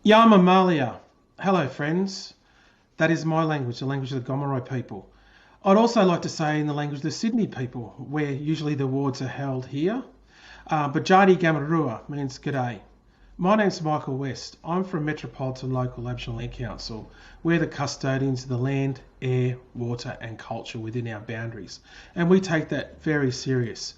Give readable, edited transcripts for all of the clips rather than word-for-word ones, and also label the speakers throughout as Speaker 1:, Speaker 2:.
Speaker 1: Yamamalia. Hello, friends. That is my language, the language of the Gomeroi people. I'd also like to say in the language of the Sydney people, where usually the awards are held here. But Jadi Gamarua means g'day. My name's Michael West. I'm from Metropolitan Local Aboriginal Land Council. We're the custodians of the land, air, water and culture within our boundaries. And we take that very serious.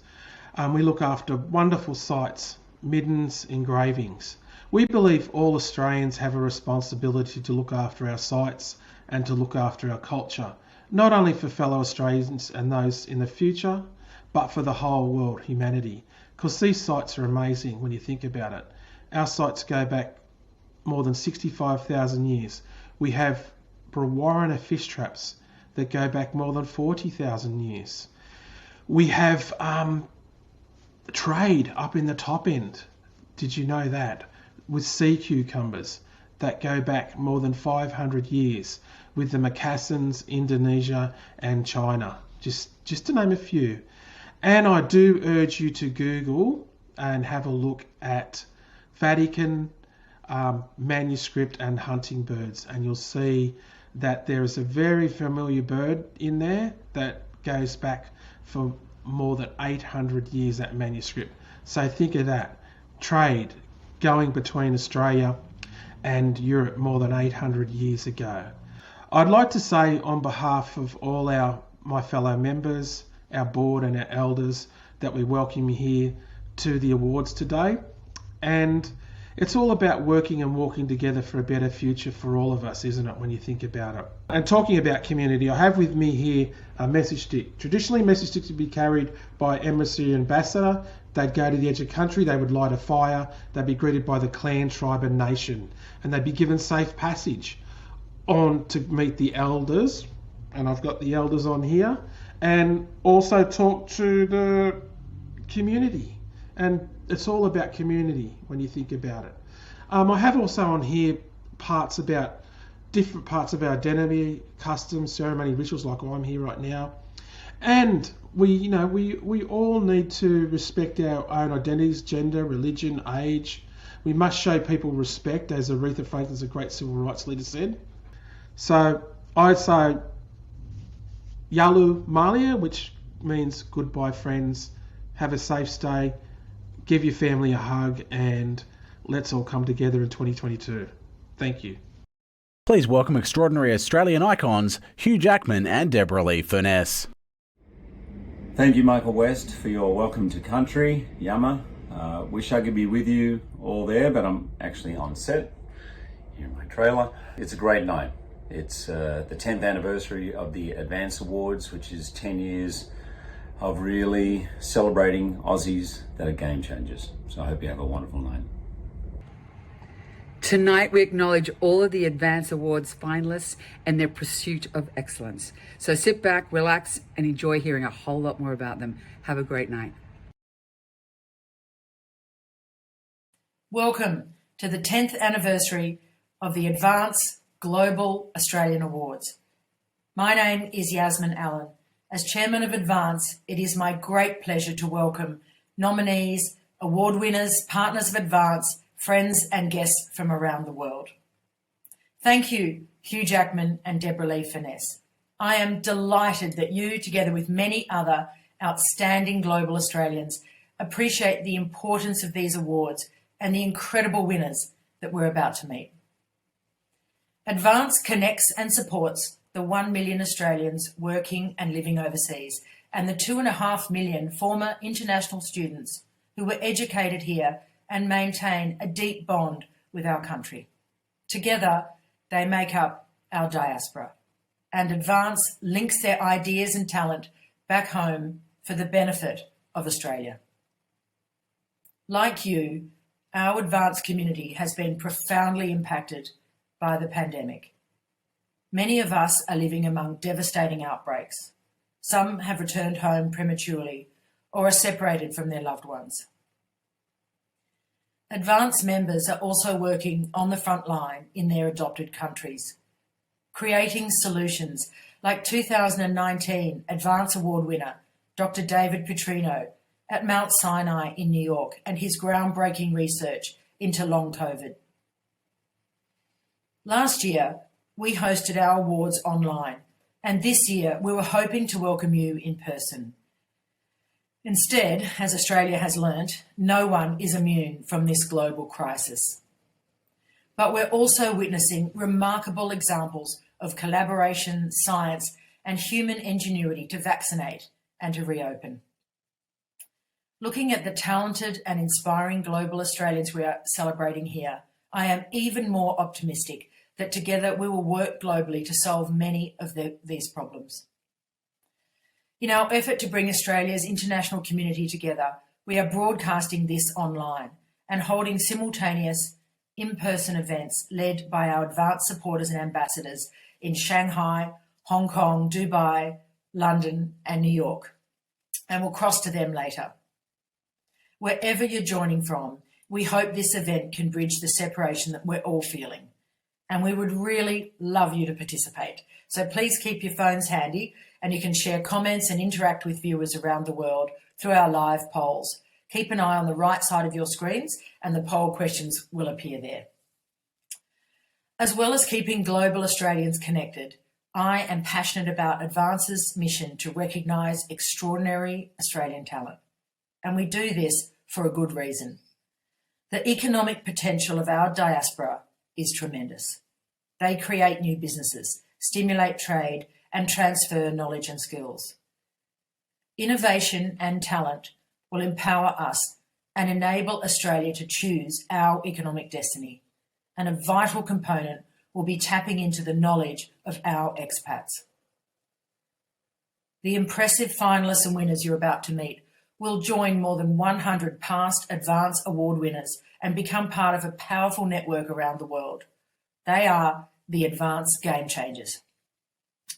Speaker 1: We look after wonderful sites, middens, engravings. We believe all Australians have a responsibility to look after our sites and to look after our culture, not only for fellow Australians and those in the future, but for the whole world, humanity. Because these sites are amazing when you think about it. Our sites go back more than 65,000 years. We have Brewarrina fish traps that go back more than 40,000 years. We have trade up in the top end. Did you know that? With sea cucumbers that go back more than 500 years with the Macassans, Indonesia and China, just to name a few. And I do urge you to Google and have a look at Vatican manuscript and hunting birds, and you'll see that there is a very familiar bird in there that goes back for more than 800 years, that manuscript. So think of that. Trade going between Australia and Europe more than 800 years ago. I'd like to say on behalf of all my fellow members, our board and our elders, that we welcome you here to the awards today. And it's all about working and walking together for a better future for all of us, isn't it, when you think about it? And talking about community, I have with me here a message stick. Traditionally, message sticks would be carried by emissary ambassador. They'd go to the edge of country, they would light a fire, they'd be greeted by the clan, tribe and nation, and they'd be given safe passage on to meet the elders. And I've got the elders on here, and also talk to the community. And it's all about community when you think about it. I have also on here different parts of our identity, customs, ceremony, rituals, like I'm here right now. And we all need to respect our own identities, gender, religion, age. We must show people respect, as Aretha Franklin's a great civil rights leader said. So I'd say Yalu Malia, which means goodbye friends, have a safe stay, give your family a hug, and let's all come together in 2022. Thank you.
Speaker 2: Please welcome extraordinary Australian icons Hugh Jackman and Deborah Lee Furness.
Speaker 3: Thank you, Michael West, for your welcome to country, Yama. Wish I could be with you all there, but I'm actually on set here in my trailer. It's a great night. It's the 10th anniversary of the Advance Awards, which is 10 years of really celebrating Aussies that are game changers. So I hope you have a wonderful night.
Speaker 4: Tonight we acknowledge all of the Advance Awards finalists and their pursuit of excellence. So sit back, relax, and enjoy hearing a whole lot more about them. Have a great night.
Speaker 5: Welcome to the 10th anniversary of the Advance Global Australian Awards. My name is Yasmin Allen. As Chairman of Advance, it is my great pleasure to welcome nominees, award winners, partners of Advance, friends and guests from around the world. Thank you, Hugh Jackman and Deborah Lee Furness. I am delighted that you, together with many other outstanding global Australians, appreciate the importance of these awards and the incredible winners that we're about to meet. Advance connects and supports the 1 million Australians working and living overseas and the 2.5 million former international students who were educated here and maintain a deep bond with our country. Together, they make up our diaspora, and Advance links their ideas and talent back home for the benefit of Australia. Like you, our Advance community has been profoundly impacted by the pandemic. Many of us are living among devastating outbreaks. Some have returned home prematurely or are separated from their loved ones. Advance members are also working on the front line in their adopted countries, creating solutions like 2019 Advance Award winner Dr. David Petrino at Mount Sinai in New York and his groundbreaking research into long COVID. Last year, we hosted our awards online, and this year we were hoping to welcome you in person. Instead, as Australia has learnt, no one is immune from this global crisis. But we're also witnessing remarkable examples of collaboration, science, and human ingenuity to vaccinate and to reopen. Looking at the talented and inspiring global Australians we are celebrating here, I am even more optimistic that together we will work globally to solve many of these problems. In our effort to bring Australia's international community together, we are broadcasting this online and holding simultaneous in-person events led by our advanced supporters and ambassadors in Shanghai, Hong Kong, Dubai, London, and New York. And we'll cross to them later. Wherever you're joining from, we hope this event can bridge the separation that we're all feeling. And we would really love you to participate. So please keep your phones handy and you can share comments and interact with viewers around the world through our live polls. Keep an eye on the right side of your screens and the poll questions will appear there. As well as keeping global Australians connected, I am passionate about Advance's mission to recognise extraordinary Australian talent. And we do this for a good reason. The economic potential of our diaspora is tremendous. They create new businesses, stimulate trade, and transfer knowledge and skills. Innovation and talent will empower us and enable Australia to choose our economic destiny. And a vital component will be tapping into the knowledge of our expats. The impressive finalists and winners you're about to meet will join more than 100 past Advance Award winners and become part of a powerful network around the world. They are the Advance Game Changers,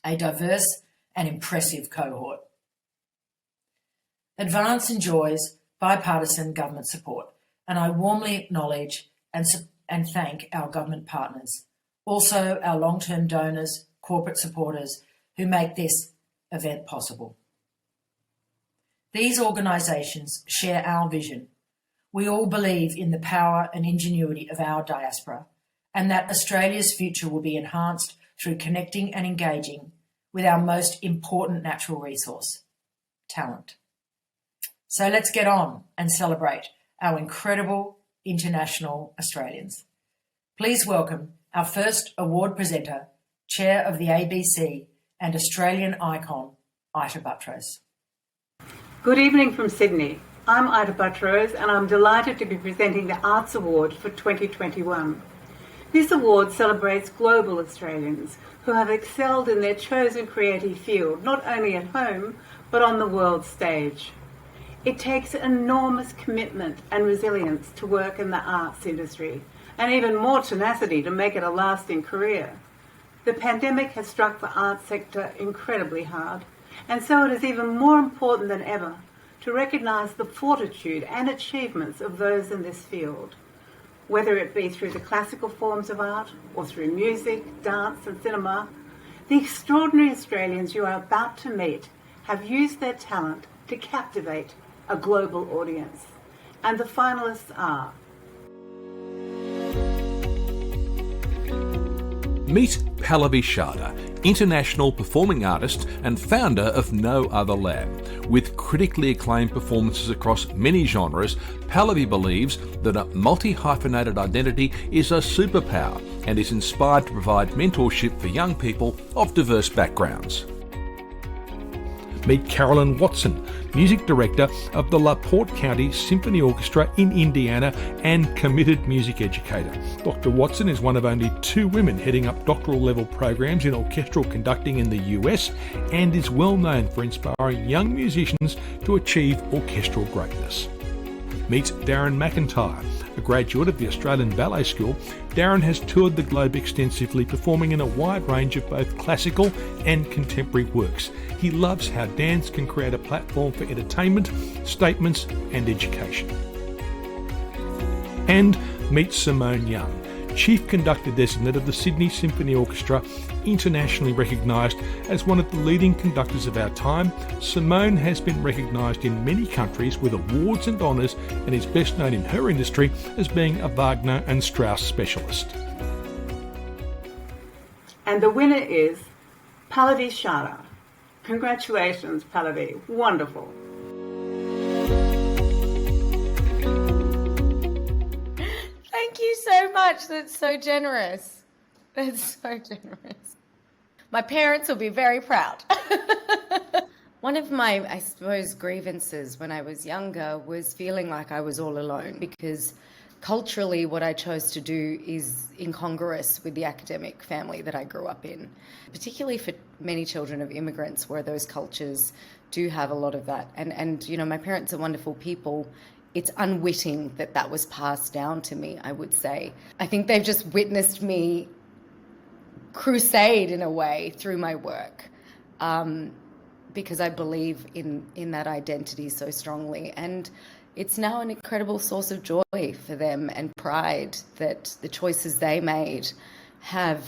Speaker 5: a diverse and impressive cohort. Advance enjoys bipartisan government support, and I warmly acknowledge and thank our government partners, also our long-term donors, corporate supporters who make this event possible. These organisations share our vision. We all believe in the power and ingenuity of our diaspora and that Australia's future will be enhanced through connecting and engaging with our most important natural resource, talent. So let's get on and celebrate our incredible international Australians. Please welcome our first award presenter, Chair of the ABC and Australian icon, Ita Buttrose.
Speaker 6: Good evening from Sydney. I'm Ita Buttrose and I'm delighted to be presenting the Arts Award for 2021. This award celebrates global Australians who have excelled in their chosen creative field, not only at home, but on the world stage. It takes enormous commitment and resilience to work in the arts industry, and even more tenacity to make it a lasting career. The pandemic has struck the arts sector incredibly hard, and so it is even more important than ever to recognise the fortitude and achievements of those in this field, whether it be through the classical forms of art or through music, dance and cinema. The extraordinary Australians you are about to meet have used their talent to captivate a global audience, and the finalists are
Speaker 7: Meet Pallavi Sharda, international performing artist and founder of No Other Lab. With critically acclaimed performances across many genres, Pallavi believes that a multi-hyphenated identity is a superpower and is inspired to provide mentorship for young people of diverse backgrounds. Meet Carolyn Watson, music director of the LaPorte County Symphony Orchestra in Indiana and committed music educator. Dr. Watson is one of only 2 women heading up doctoral level programs in orchestral conducting in the US and is well known for inspiring young musicians to achieve orchestral greatness. Meet Darren McIntyre. A graduate of the Australian Ballet School, Darren has toured the globe extensively, performing in a wide range of both classical and contemporary works. He loves how dance can create a platform for entertainment, statements and education. And meet Simone Young, Chief Conductor Designate of the Sydney Symphony Orchestra, internationally recognised as one of the leading conductors of our time. Simone has been recognised in many countries with awards and honours and is best known in her industry as being a Wagner and Strauss specialist.
Speaker 6: And the winner is Pallavi Shara. Congratulations, Pallavi. Wonderful.
Speaker 8: Thank you so much. That's so generous. That's so generous. My parents will be very proud. One of my, I suppose, grievances when I was younger was feeling like I was all alone, because culturally what I chose to do is incongruous with the academic family that I grew up in, particularly for many children of immigrants where those cultures do have a lot of that. And you know, my parents are wonderful people. It's unwitting that that was passed down to me, I would say. I think they've just witnessed me crusade in a way through my work, because I believe in that identity so strongly. And it's now an incredible source of joy for them and pride that the choices they made have,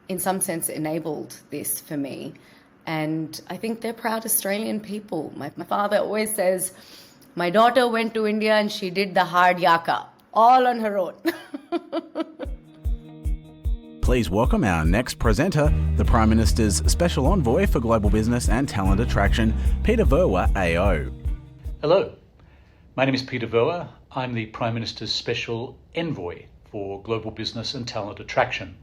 Speaker 8: in some sense, enabled this for me. And I think they're proud Australian people. My father always says, my daughter went to India and she did the hard yaka, all on her own.
Speaker 2: Please welcome our next presenter, the Prime Minister's Special Envoy for Global Business and Talent Attraction, Peter Verwa AO.
Speaker 9: Hello, my name is Peter Verwa. I'm the Prime Minister's Special Envoy for Global Business and Talent Attraction.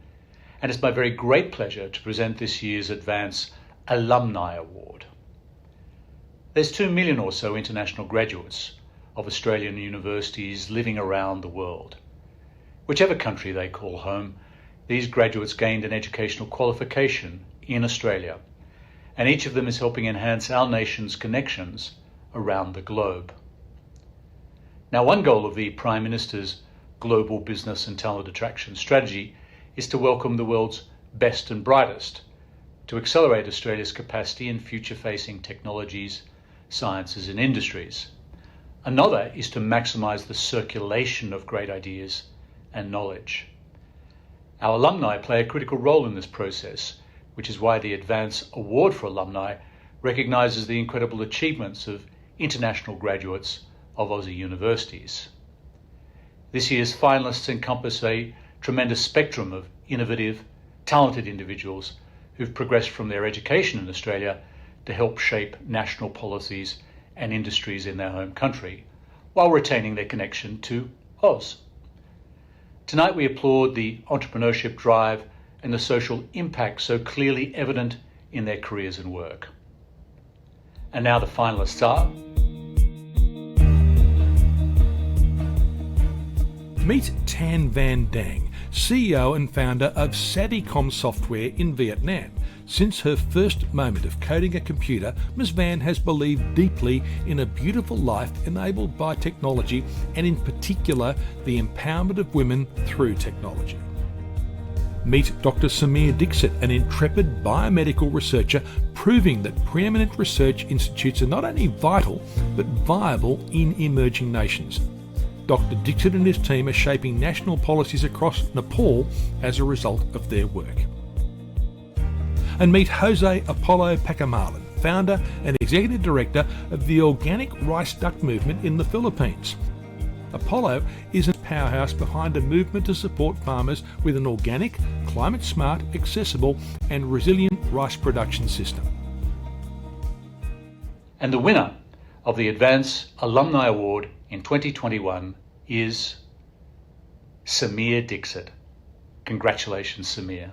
Speaker 9: And it's my very great pleasure to present this year's Advance Alumni Award. There's 2 million or so international graduates of Australian universities living around the world. Whichever country they call home, these graduates gained an educational qualification in Australia, and each of them is helping enhance our nation's connections around the globe. Now, one goal of the Prime Minister's Global Business and Talent Attraction strategy is to welcome the world's best and brightest, to accelerate Australia's capacity in future-facing technologies, sciences and industries. Another is to maximise the circulation of great ideas and knowledge. Our alumni play a critical role in this process, which is why the Advance Award for Alumni recognises the incredible achievements of international graduates of Aussie universities. This year's finalists encompass a tremendous spectrum of innovative, talented individuals who've progressed from their education in Australia to help shape national policies and industries in their home country, while retaining their connection to Oz. Tonight we applaud the entrepreneurship drive and the social impact so clearly evident in their careers and work. And now the finalists are...
Speaker 7: Meet Tan Van Dang, CEO and founder of Sadicom Software in Vietnam. Since her first moment of coding a computer, Ms. Van has believed deeply in a beautiful life enabled by technology, and in particular, the empowerment of women through technology. Meet Dr. Samir Dixit, an intrepid biomedical researcher proving that preeminent research institutes are not only vital, but viable in emerging nations. Dr. Dixit and his team are shaping national policies across Nepal as a result of their work. And meet Jose Apollo Pacamalan, founder and executive director of the Organic Rice Duck Movement in the Philippines. Apollo is a powerhouse behind a movement to support farmers with an organic, climate-smart, accessible and resilient rice production system.
Speaker 9: And the winner of the Advance Alumni Award in 2021 is Samir Dixit. Congratulations, Samir.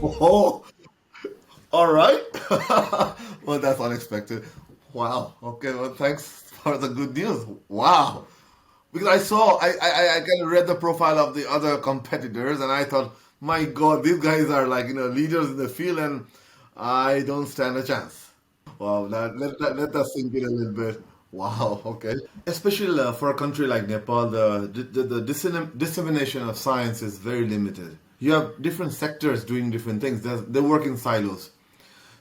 Speaker 10: Oh, all right. Well, that's unexpected. Wow. Okay. Well, thanks for the good news. Wow. Because I kind of read the profile of the other competitors, and I thought, my God, these guys are like leaders in the field, and I don't stand a chance. Wow. Let that sink in a little bit. Wow. Okay. Especially for a country like Nepal, the dissemination of science is very limited. You have different sectors doing different things. They work in silos.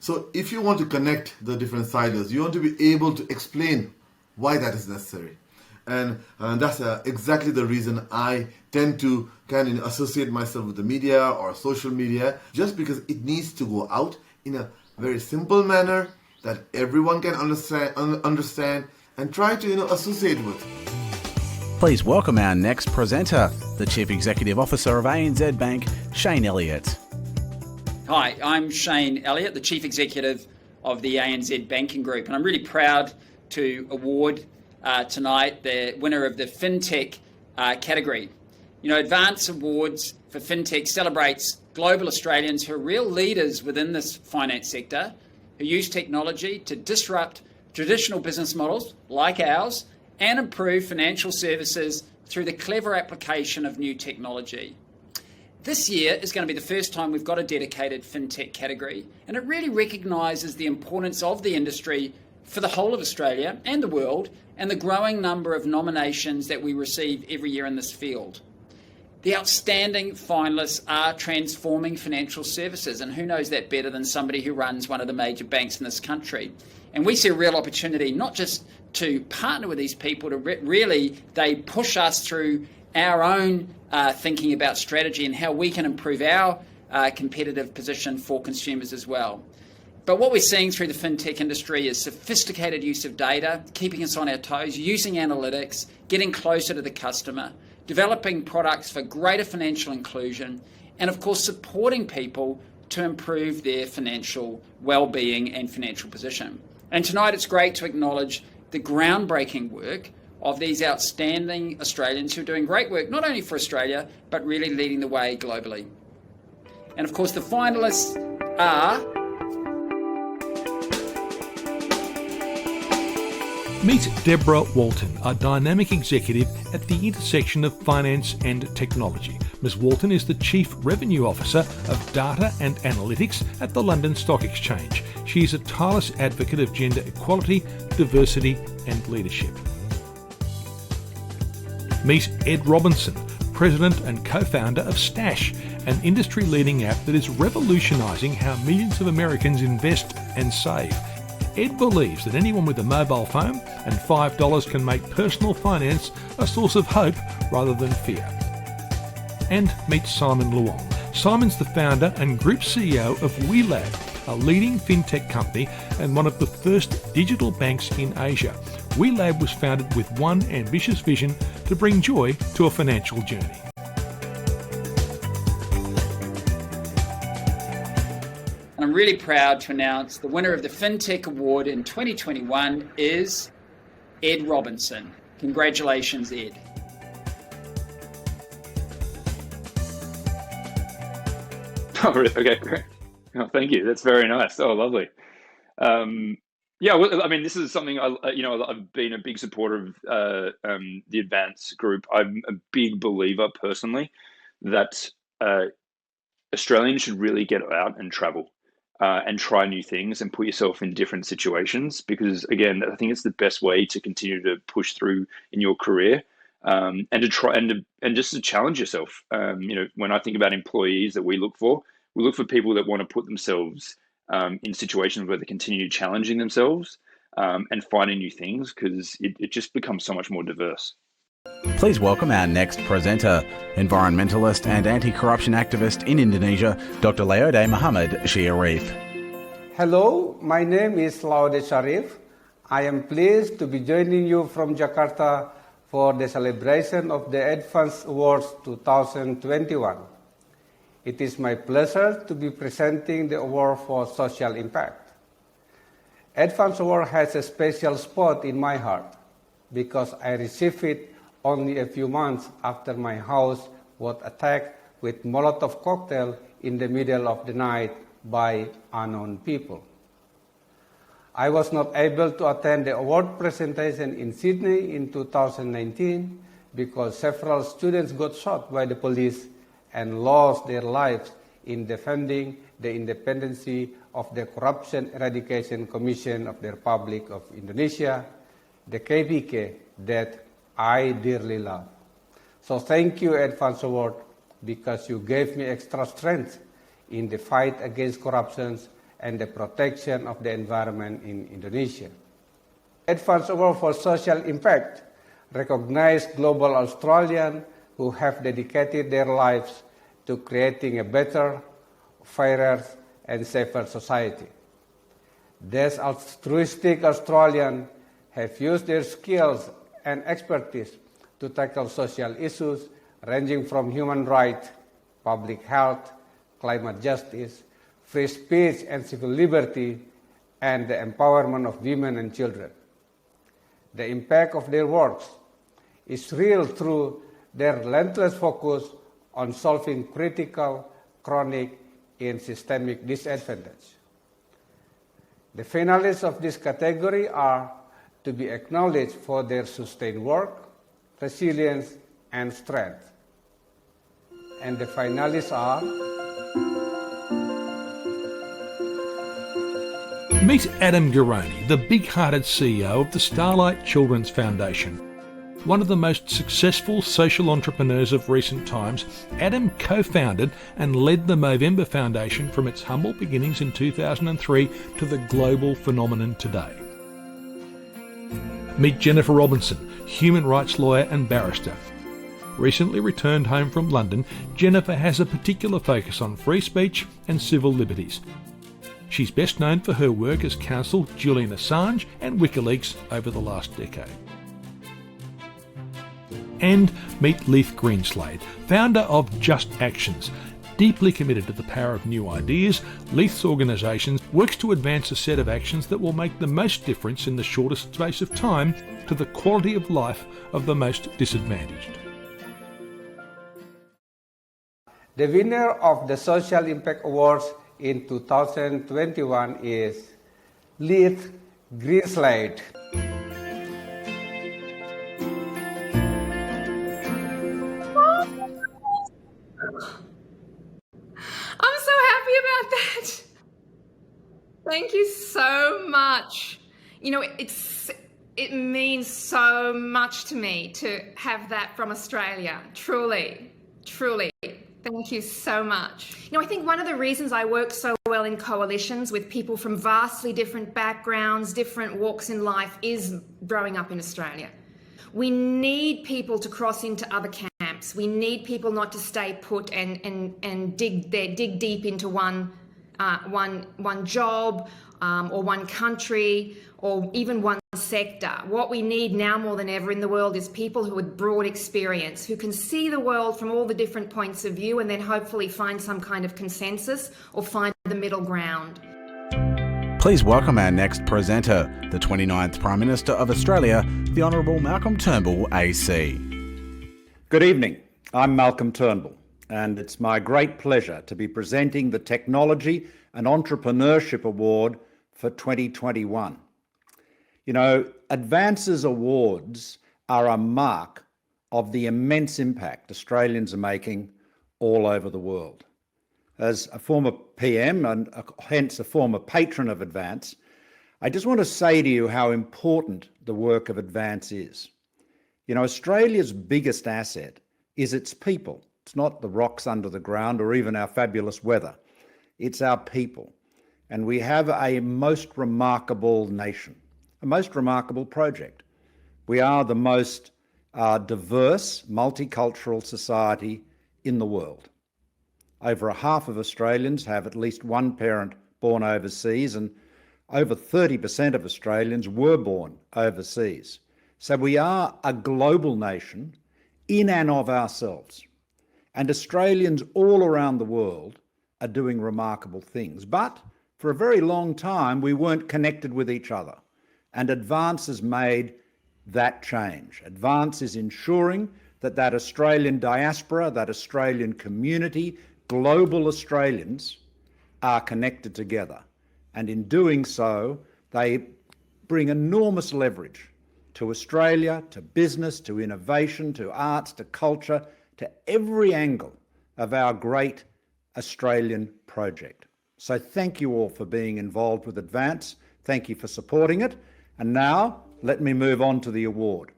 Speaker 10: So if you want to connect the different silos, you want to be able to explain why that is necessary. And that's exactly the reason I tend to kind of associate myself with the media or social media, just because it needs to go out in a very simple manner that everyone can understand and try to associate with.
Speaker 2: Please welcome our next presenter, the Chief Executive Officer of ANZ Bank, Shane Elliott.
Speaker 11: Hi, I'm Shane Elliott, the Chief Executive of the ANZ Banking Group, and I'm really proud to award tonight the winner of the FinTech category. You know, Advance Awards for FinTech celebrates global Australians who are real leaders within this finance sector, who use technology to disrupt traditional business models like ours and improve financial services through the clever application of new technology. This year is going to be the first time we've got a dedicated FinTech category, and it really recognises the importance of the industry for the whole of Australia and the world, and the growing number of nominations that we receive every year in this field. The outstanding finalists are transforming financial services, and who knows that better than somebody who runs one of the major banks in this country. And we see a real opportunity not just to partner with these people, to really they push us through our own thinking about strategy and how we can improve our competitive position for consumers as well. But what we're seeing through the FinTech industry is sophisticated use of data, keeping us on our toes, using analytics, getting closer to the customer, developing products for greater financial inclusion, and of course supporting people to improve their financial well-being and financial position. And tonight it's great to acknowledge the groundbreaking work of these outstanding Australians who are doing great work, not only for Australia, but really leading the way globally. And of course the finalists are...
Speaker 7: Meet Deborah Walton, a dynamic executive at the intersection of finance and technology. Ms. Walton is the Chief Revenue Officer of Data and Analytics at the London Stock Exchange. She is a tireless advocate of gender equality, diversity and leadership. Meet Ed Robinson, President and co-founder of Stash, an industry-leading app that is revolutionising how millions of Americans invest and save. Ed believes that anyone with a mobile phone and $5 can make personal finance a source of hope rather than fear. And meet Simon Luong. Simon's the founder and group CEO of WeLab, a leading fintech company and one of the first digital banks in Asia. WeLab was founded with one ambitious vision to bring joy to a financial journey.
Speaker 11: I'm really proud to announce the winner of the FinTech Award in 2021 is Ed Robinson. Congratulations, Ed.
Speaker 12: Oh, okay, great. Oh, thank you. That's very nice. Oh, lovely. Yeah, well, I mean, this is something I've been a big supporter of the Advance Group. I'm a big believer personally that Australians should really get out and travel. And try new things and put yourself in different situations, because again, I think it's the best way to continue to push through in your career, and to try and just to challenge yourself. When I think about employees that we look for people that want to put themselves in situations where they continue challenging themselves and finding new things, because it just becomes so much more diverse.
Speaker 2: Please welcome our next presenter, environmentalist and anti-corruption activist in Indonesia, Dr. Laureate Muhammad Sharif.
Speaker 13: Hello, my name is Laureate Sharif. I am pleased to be joining you from Jakarta for the celebration of the Advance Awards 2021. It is my pleasure to be presenting the award for social impact. Advance Award has a special spot in my heart because I received it only a few months after my house was attacked with Molotov cocktail in the middle of the night by unknown people. I was not able to attend the award presentation in Sydney in 2019 because several students got shot by the police and lost their lives in defending the independence of the Corruption Eradication Commission of the Republic of Indonesia, the KPK, that I dearly love. So thank you, Advance Award, because you gave me extra strength in the fight against corruption and the protection of the environment in Indonesia. Advance Award for Social Impact recognized global Australians who have dedicated their lives to creating a better, fairer, and safer society. These altruistic Australians have used their skills and expertise to to tackle social issues ranging from human rights, public health, climate justice, free speech and civil liberty, and the empowerment of women and children. The impact of their works is real through their relentless focus on solving critical, chronic, and systemic disadvantage. The finalists of this category are to be acknowledged for their sustained work, resilience, and strength. And the finalists are...
Speaker 7: Meet Adam Garoni, the big-hearted CEO of the Starlight Children's Foundation. One of the most successful social entrepreneurs of recent times, Adam co-founded and led the Movember Foundation from its humble beginnings in 2003 to the global phenomenon today. Meet Jennifer Robinson, human rights lawyer and barrister. Recently returned home from London, Jennifer has a particular focus on free speech and civil liberties. She's best known for her work as counsel Julian Assange and WikiLeaks over the last decade. And meet Leith Greenslade, founder of JustActions. Deeply committed to the power of new ideas, Leith's organisation works to advance a set of actions that will make the most difference in the shortest space of time to the quality of life of the most disadvantaged.
Speaker 13: The winner of the Social Impact Awards in 2021 is Leith Greenslade.
Speaker 14: I'm so happy about that. Thank you so much. You know, it means so much to me to have that from Australia. Truly. Thank you so much. You know, I think one of the reasons I work so well in coalitions with people from vastly different backgrounds, different walks in life, is growing up in Australia. We need people to cross into other camps. We need people not to stay put and dig deep into one job or one country or even one sector. What we need now more than ever in the world is people who with broad experience, who can see the world from all the different points of view and then hopefully find some kind of consensus or find the middle ground.
Speaker 2: Please welcome our next presenter, the 29th Prime Minister of Australia, the Honourable Malcolm Turnbull AC.
Speaker 15: Good evening. I'm Malcolm Turnbull, and it's my great pleasure to be presenting the Technology and Entrepreneurship Award for 2021. You know, Advances Awards are a mark of the immense impact Australians are making all over the world. As a former PM and hence a former patron of Advance, I just want to say to you how important the work of Advance is. You know, Australia's biggest asset is its people. It's not the rocks under the ground or even our fabulous weather. It's our people. And we have a most remarkable nation, a most remarkable project. We are the most diverse, multicultural society in the world. Over half of Australians have at least one parent born overseas, and over 30% of Australians were born overseas. So we are a global nation in and of ourselves. And Australians all around the world are doing remarkable things. But for a very long time, we weren't connected with each other. And Advance has made that change. Advance is ensuring that that Australian diaspora, that Australian community, global Australians are connected together. And in doing so, they bring enormous leverage to Australia, to business, to innovation, to arts, to culture, to every angle of our great Australian project. So thank you all for being involved with Advance. Thank you for supporting it. And now let me move on to the award.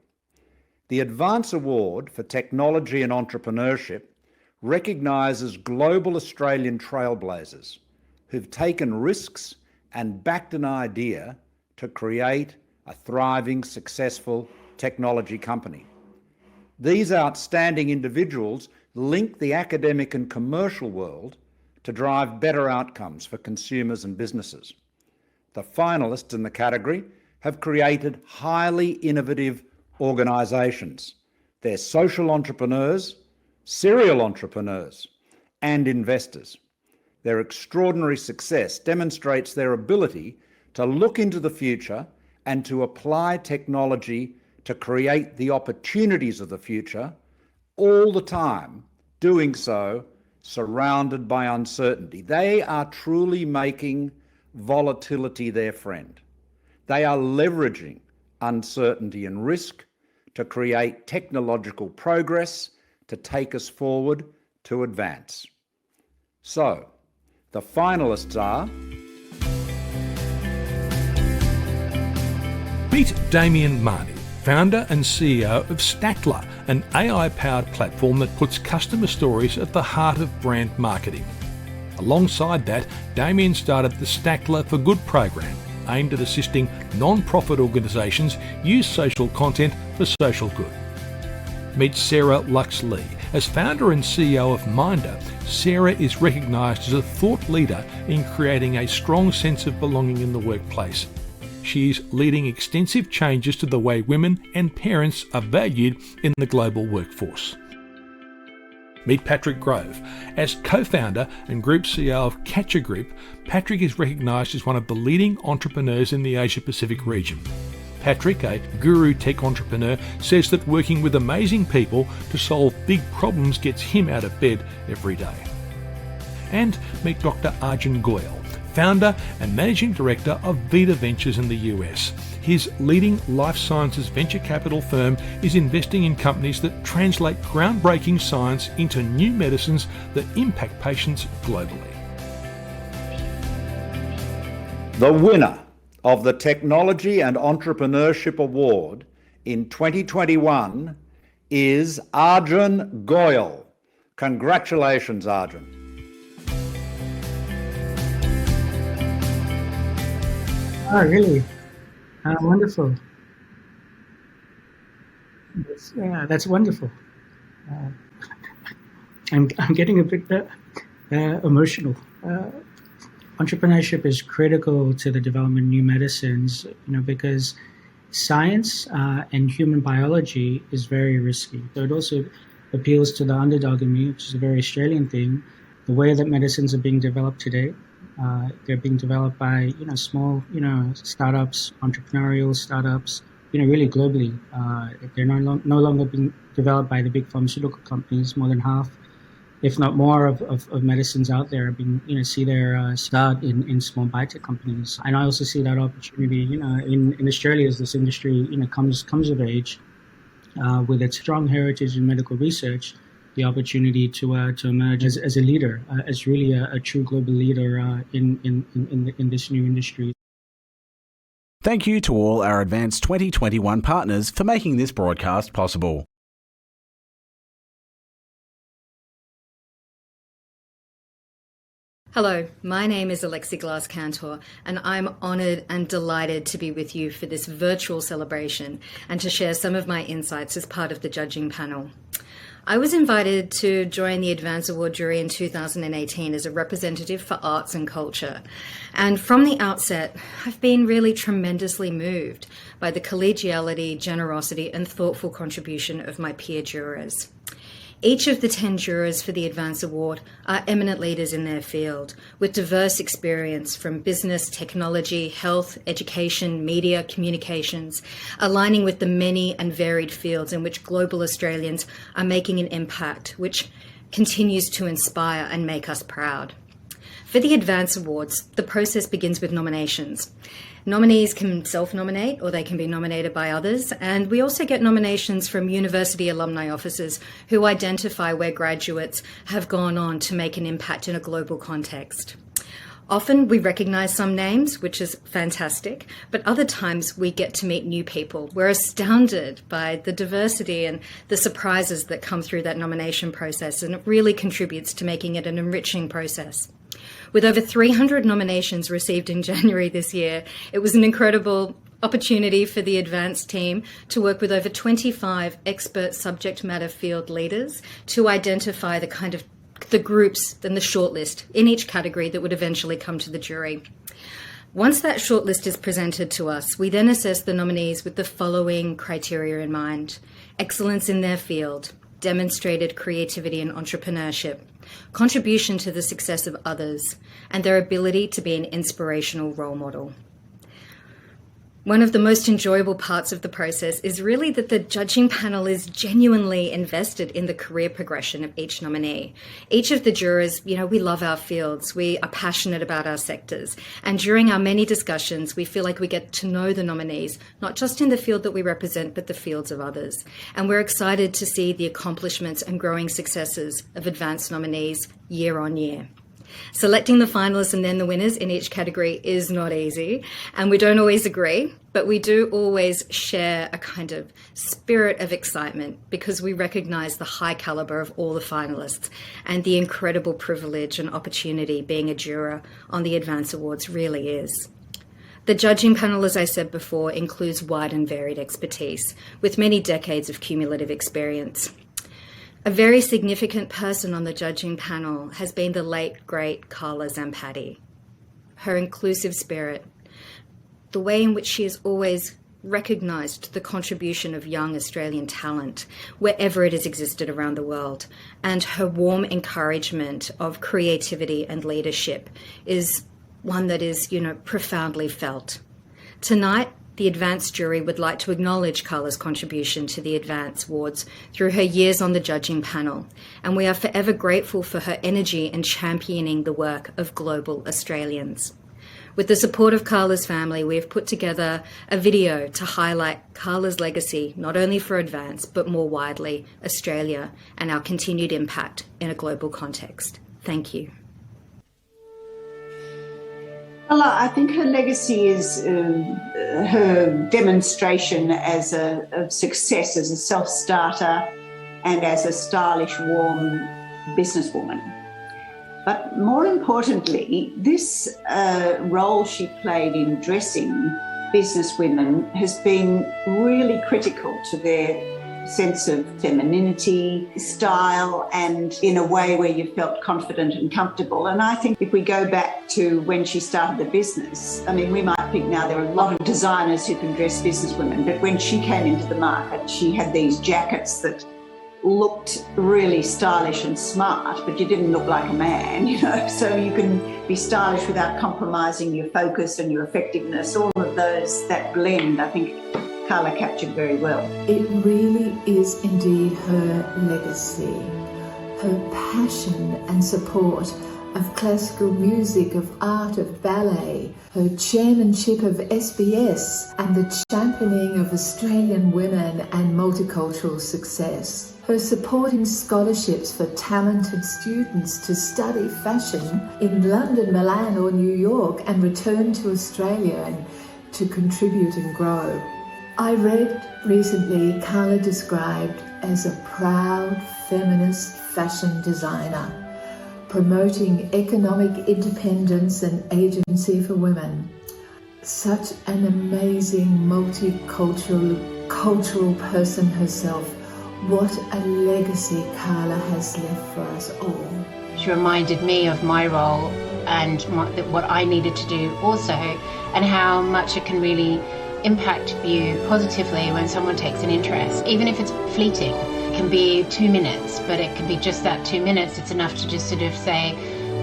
Speaker 15: The Advance Award for Technology and Entrepreneurship recognises global Australian trailblazers who've taken risks and backed an idea to create a thriving, successful technology company. These outstanding individuals link the academic and commercial world to drive better outcomes for consumers and businesses. The finalists in the category have created highly innovative organisations They're social entrepreneurs, serial entrepreneurs, and investors. Their extraordinary success demonstrates their ability to look into the future and to apply technology to create the opportunities of the future, all the time doing so surrounded by uncertainty. They are truly making volatility their friend. They are leveraging uncertainty and risk to create technological progress to take us forward to advance. So, the finalists are
Speaker 7: Meet Damien Marnie, founder and CEO of Stackler, an AI-powered platform that puts customer stories at the heart of brand marketing. Alongside that, Damien started the Stackler for Good program, aimed at assisting non-profit organisations use social content for social good. Meet Sarah Lux-Lee. As founder and CEO of Minder, Sarah is recognised as a thought leader in creating a strong sense of belonging in the workplace. She is leading extensive changes to the way women and parents are valued in the global workforce. Meet Patrick Grove. As co-founder and Group CEO of Catcher Group, Patrick is recognised as one of the leading entrepreneurs in the Asia-Pacific region. Patrick, a guru tech entrepreneur, says that working with amazing people to solve big problems gets him out of bed every day. And meet Dr. Arjun Goyal, founder and managing director of Vita Ventures in the US. His leading life sciences venture capital firm is investing in companies that translate groundbreaking science into new medicines that impact patients globally.
Speaker 15: the winner of the Technology and Entrepreneurship Award in 2021 is Arjun Goyal. Congratulations, Arjun.
Speaker 16: Oh, really? Wonderful. That's wonderful. I'm getting a bit emotional. Entrepreneurship is critical to the development of new medicines, because science and human biology is very risky. So it also appeals to the underdog in me, which is a very Australian thing. The way that medicines are being developed today, they're being developed by small startups, entrepreneurial startups, really globally. They're no longer being developed by the big pharmaceutical companies. More than half, if not more, of medicines out there are being see their start in small biotech companies. And I also see that opportunity in Australia as this industry comes of age with its strong heritage in medical research. The opportunity to emerge as a leader, as really a true global leader in this new industry.
Speaker 2: Thank you to all our Advanced 2021 partners for making this broadcast possible.
Speaker 17: Hello, my name is Alexi Glass-Cantor, and I'm honoured and delighted to be with you for this virtual celebration and to share some of my insights as part of the judging panel. I was invited to join the Advance Award jury in 2018 as a representative for arts and culture. And from the outset, I've been really tremendously moved by the collegiality, generosity, and thoughtful contribution of my peer jurors. Each of the 10 jurors for the Advance Award are eminent leaders in their field, with diverse experience from business, technology, health, education, media, communications, aligning with the many and varied fields in which global Australians are making an impact, which continues to inspire and make us proud. For the Advance Awards, the process begins with nominations. Nominees can self-nominate or they can be nominated by others, and we also get nominations from university alumni officers who identify where graduates have gone on to make an impact in a global context. Often we recognise some names, which is fantastic, but other times we get to meet new people. We're astounded by the diversity and the surprises that come through that nomination process, and it really contributes to making it an enriching process. With over 300 nominations received in January this year, it was an incredible opportunity for the Advance team to work with over 25 expert subject matter field leaders to identify the groups and the shortlist in each category that would eventually come to the jury. Once that shortlist is presented to us, we then assess the nominees with the following criteria in mind: excellence in their field, demonstrated creativity and entrepreneurship, contribution to the success of others, and their ability to be an inspirational role model. One of the most enjoyable parts of the process is really that the judging panel is genuinely invested in the career progression of each nominee. Each of the jurors, we love our fields, we are passionate about our sectors, and during our many discussions, we feel like we get to know the nominees, not just in the field that we represent, but the fields of others. And we're excited to see the accomplishments and growing successes of advanced nominees year on year. Selecting the finalists and then the winners in each category is not easy, and we don't always agree, but we do always share a kind of spirit of excitement because we recognise the high calibre of all the finalists and the incredible privilege and opportunity being a juror on the Advance Awards really is. The judging panel, as I said before, includes wide and varied expertise with many decades of cumulative experience. A very significant person on the judging panel has been the late, great Carla Zampatti. Her inclusive spirit, the way in which she has always recognised the contribution of young Australian talent wherever it has existed around the world, and her warm encouragement of creativity and leadership is one that is, profoundly felt. Tonight, the Advance jury would like to acknowledge Carla's contribution to the Advance Awards through her years on the judging panel, and we are forever grateful for her energy in championing the work of global Australians. With the support of Carla's family, we have put together a video to highlight Carla's legacy, not only for Advance, but more widely, Australia, and our continued impact in a global context. Thank you.
Speaker 18: Well, I think her legacy is her demonstration of success as a self-starter and as a stylish, warm businesswoman. But more importantly, this role she played in dressing businesswomen has been really critical to their sense of femininity, style, and in a way where you felt confident and comfortable. And I think if we go back to when she started the business, we might think now there are a lot of designers who can dress businesswomen, but when she came into the market, she had these jackets that looked really stylish and smart, but you didn't look like a man, so you can be stylish without compromising your focus and your effectiveness. All of those, that blend, I think Carla captured very well.
Speaker 19: It really is indeed her legacy, her passion and support of classical music, of art, of ballet, her chairmanship of SBS, and the championing of Australian women and multicultural success. Her supporting scholarships for talented students to study fashion in London, Milan or New York and return to Australia and to contribute and grow. I read recently Carla described as a proud feminist fashion designer, promoting economic independence and agency for women. Such an amazing cultural person herself. What a legacy Carla has left for us all.
Speaker 20: She reminded me of my role and what I needed to do also, and how much it can really impact you positively when someone takes an interest, even if it's fleeting. It can be 2 minutes, but it can be just that 2 minutes. It's enough to just sort of say,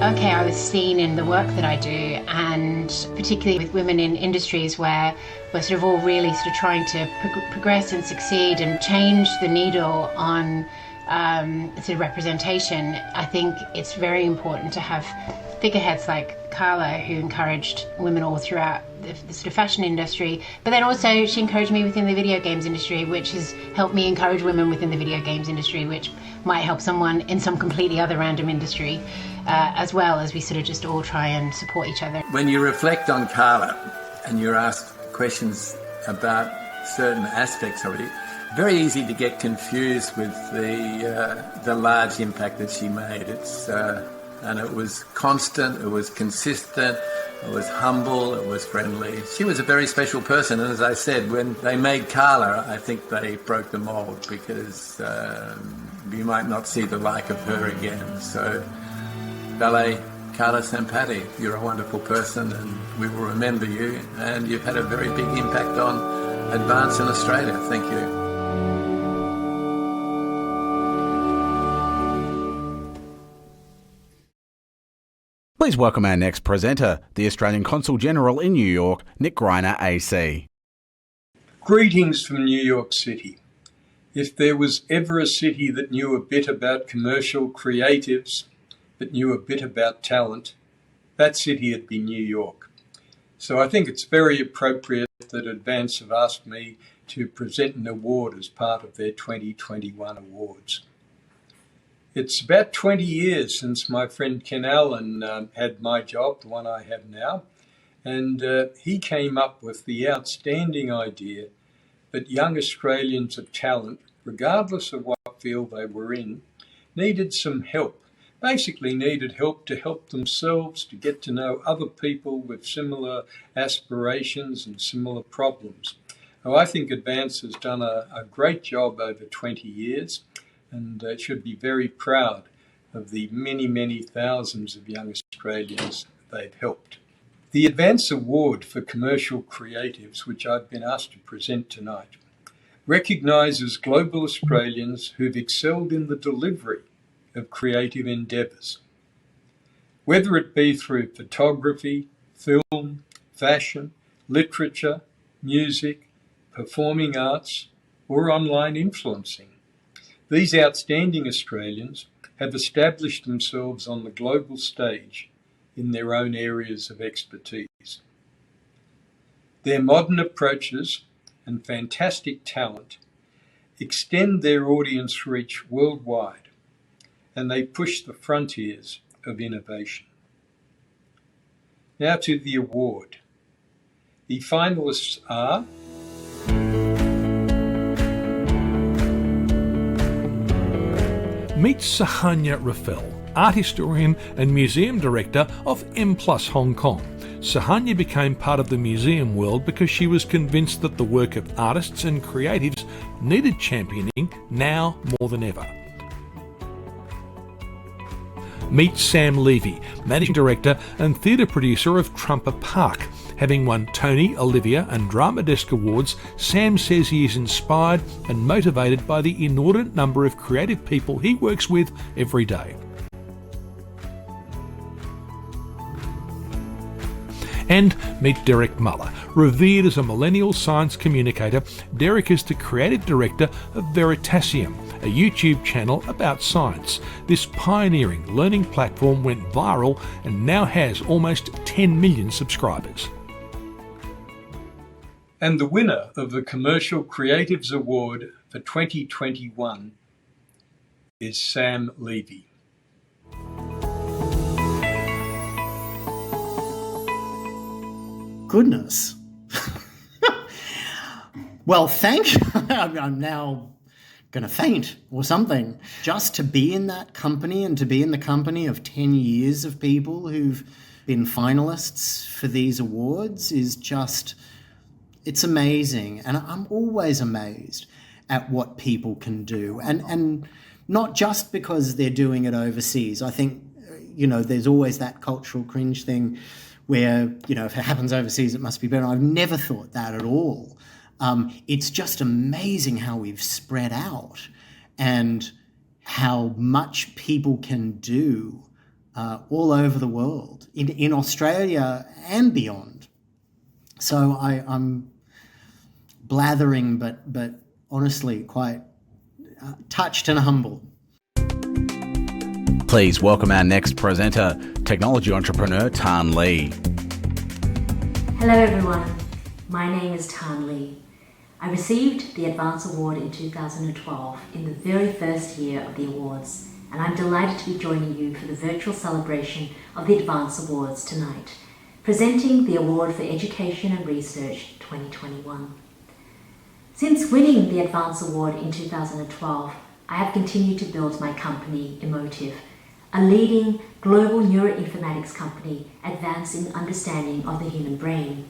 Speaker 20: okay, I was seen in the work that I do, and particularly with women in industries where we're sort of all really sort of trying to progress and succeed and change the needle on sort of representation. I think it's very important to have figureheads like Carla, who encouraged women all throughout the sort of fashion industry, but then also she encouraged me within the video games industry, which has helped me encourage women within the video games industry, which might help someone in some completely other random industry, as well, as we sort of just all try and support each other.
Speaker 21: When you reflect on Carla and you're asked questions about certain aspects of it, very easy to get confused with the large impact that she made. And it was constant, it was consistent, it was humble, it was friendly. She was a very special person, and as I said, when they made Carla, I think they broke the mould, because you might not see the like of her again. So ballet, Carla Sampati. You're a wonderful person and we will remember you, and you've had a very big impact on advance in Australia. Thank you.
Speaker 2: Please welcome our next presenter, the Australian Consul General in New York, Nick Greiner AC.
Speaker 1: Greetings from New York City. If there was ever a city that knew a bit about commercial creatives, but knew a bit about talent, that city would be New York. So I think it's very appropriate that Advance have asked me to present an award as part of their 2021 awards. It's about 20 years since my friend Ken Allen had my job, the one I have now, and he came up with the outstanding idea that young Australians of talent, regardless of what field they were in, needed some help. Basically needed help to help themselves, to get to know other people with similar aspirations and similar problems. Now, I think Advance has done a great job over 20 years, and it should be very proud of the many, many thousands of young Australians they've helped. The Advance Award for Commercial Creatives, which I've been asked to present tonight, recognises global Australians who've excelled in the delivery of creative endeavours. Whether it be through photography, film, fashion, literature, music, performing arts, or online influencing. These outstanding Australians have established themselves on the global stage in their own areas of expertise. Their modern approaches and fantastic talent extend their audience reach worldwide, and they push the frontiers of innovation. Now to the award. The finalists are
Speaker 7: Meet Sahanya Rafael, art historian and museum director of M+ Hong Kong. Sahanya became part of the museum world because she was convinced that the work of artists and creatives needed championing now more than ever. Meet Sam Levy, managing director and theatre producer of Trumper Park. Having won Tony, Olivia and Drama Desk Awards, Sam says he is inspired and motivated by the inordinate number of creative people he works with every day. And meet Derek Muller. Revered as a millennial science communicator, Derek is the creative director of Veritasium, a YouTube channel about science. This pioneering learning platform went viral and now has almost 10 million subscribers.
Speaker 1: And the winner of the Commercial Creatives Award for 2021 is Sam Levy.
Speaker 22: Goodness. Well, thank you. I'm now going to faint or something. Just to be in that company and to be in the company of 10 years of people who've been finalists for these awards is just, it's amazing. And I'm always amazed at what people can do. And not just because they're doing it overseas. I think, there's always that cultural cringe thing where, if it happens overseas, it must be better. I've never thought that at all. It's just amazing how we've spread out and how much people can do all over the world, in Australia and beyond. So I'm blathering, but honestly quite touched and humbled.
Speaker 2: Please welcome our next presenter, technology entrepreneur Tan Lee.
Speaker 23: Hello everyone, my name is Tan Lee. I received the Advance Award in 2012 in the very first year of the awards, and I'm delighted to be joining you for the virtual celebration of the Advance Awards tonight, presenting the Award for Education and Research 2021. Since winning the Advance Award in 2012, I have continued to build my company, Emotive, a leading global neuroinformatics company advancing understanding of the human brain.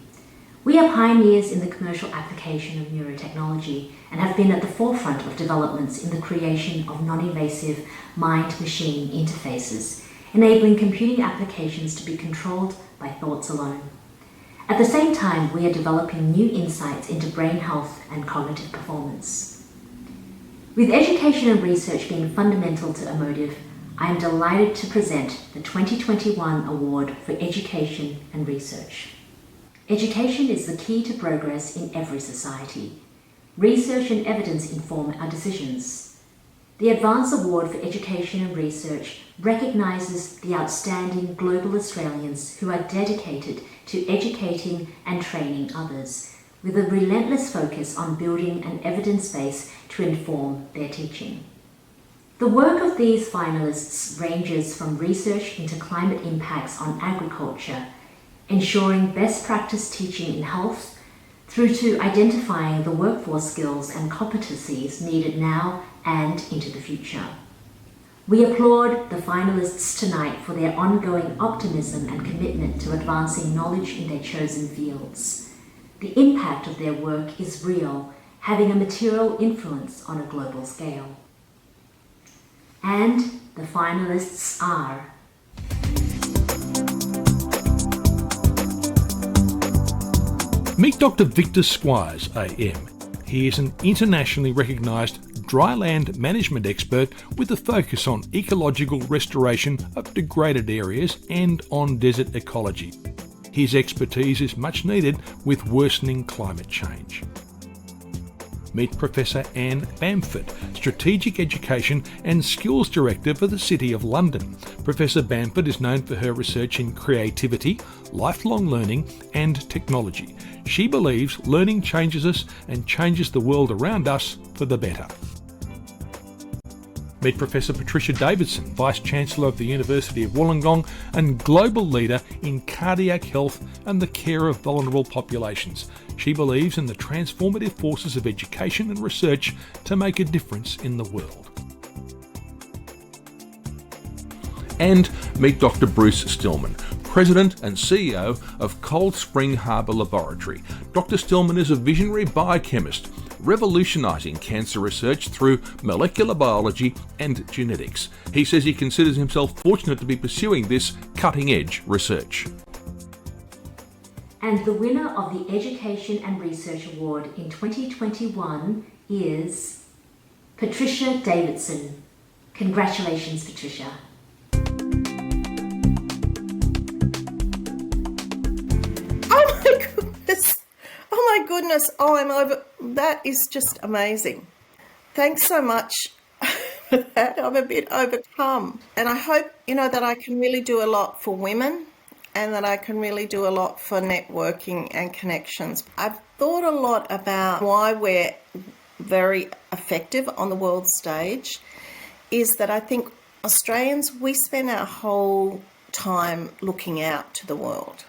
Speaker 23: We are pioneers in the commercial application of neurotechnology and have been at the forefront of developments in the creation of non-invasive mind-machine interfaces, enabling computing applications to be controlled by thoughts alone. At the same time, we are developing new insights into brain health and cognitive performance. With education and research being fundamental to Emotive, I am delighted to present the 2021 Award for Education and Research. Education is the key to progress in every society. Research and evidence inform our decisions. The Advance Award for Education and Research recognises the outstanding global Australians who are dedicated to educating and training others, with a relentless focus on building an evidence base to inform their teaching. The work of these finalists ranges from research into climate impacts on agriculture, ensuring best practice teaching in health, through to identifying the workforce skills and competencies needed now and into the future. We applaud the finalists tonight for their ongoing optimism and commitment to advancing knowledge in their chosen fields. The impact of their work is real, having a material influence on a global scale. And the finalists are
Speaker 7: Meet Dr. Victor Squires, AM. He is an internationally recognised dryland management expert with a focus on ecological restoration of degraded areas and on desert ecology. His expertise is much needed with worsening climate change. Meet Professor Anne Bamford, Strategic Education and Skills Director for the City of London. Professor Bamford is known for her research in creativity, lifelong learning and technology. She believes learning changes us and changes the world around us for the better. Meet Professor Patricia Davidson, Vice-Chancellor of the University of Wollongong and global leader in cardiac health and the care of vulnerable populations. She believes in the transformative forces of education and research to make a difference in the world. And meet Dr. Bruce Stillman, President and CEO of Cold Spring Harbour Laboratory. Dr. Stillman is a visionary biochemist, revolutionising cancer research through molecular biology and genetics. He says he considers himself fortunate to be pursuing this cutting-edge research.
Speaker 23: And the winner of the Education and Research Award in 2021 is Patricia Davidson. Congratulations, Patricia.
Speaker 3: Oh my goodness, I'm over. That is just amazing. Thanks so much for that. I'm a bit overcome. And I hope, that I can really do a lot for women and that I can really do a lot for networking and connections. I've thought a lot about why we're very effective on the world stage, is that I think Australians, we spend our whole time looking out to the world.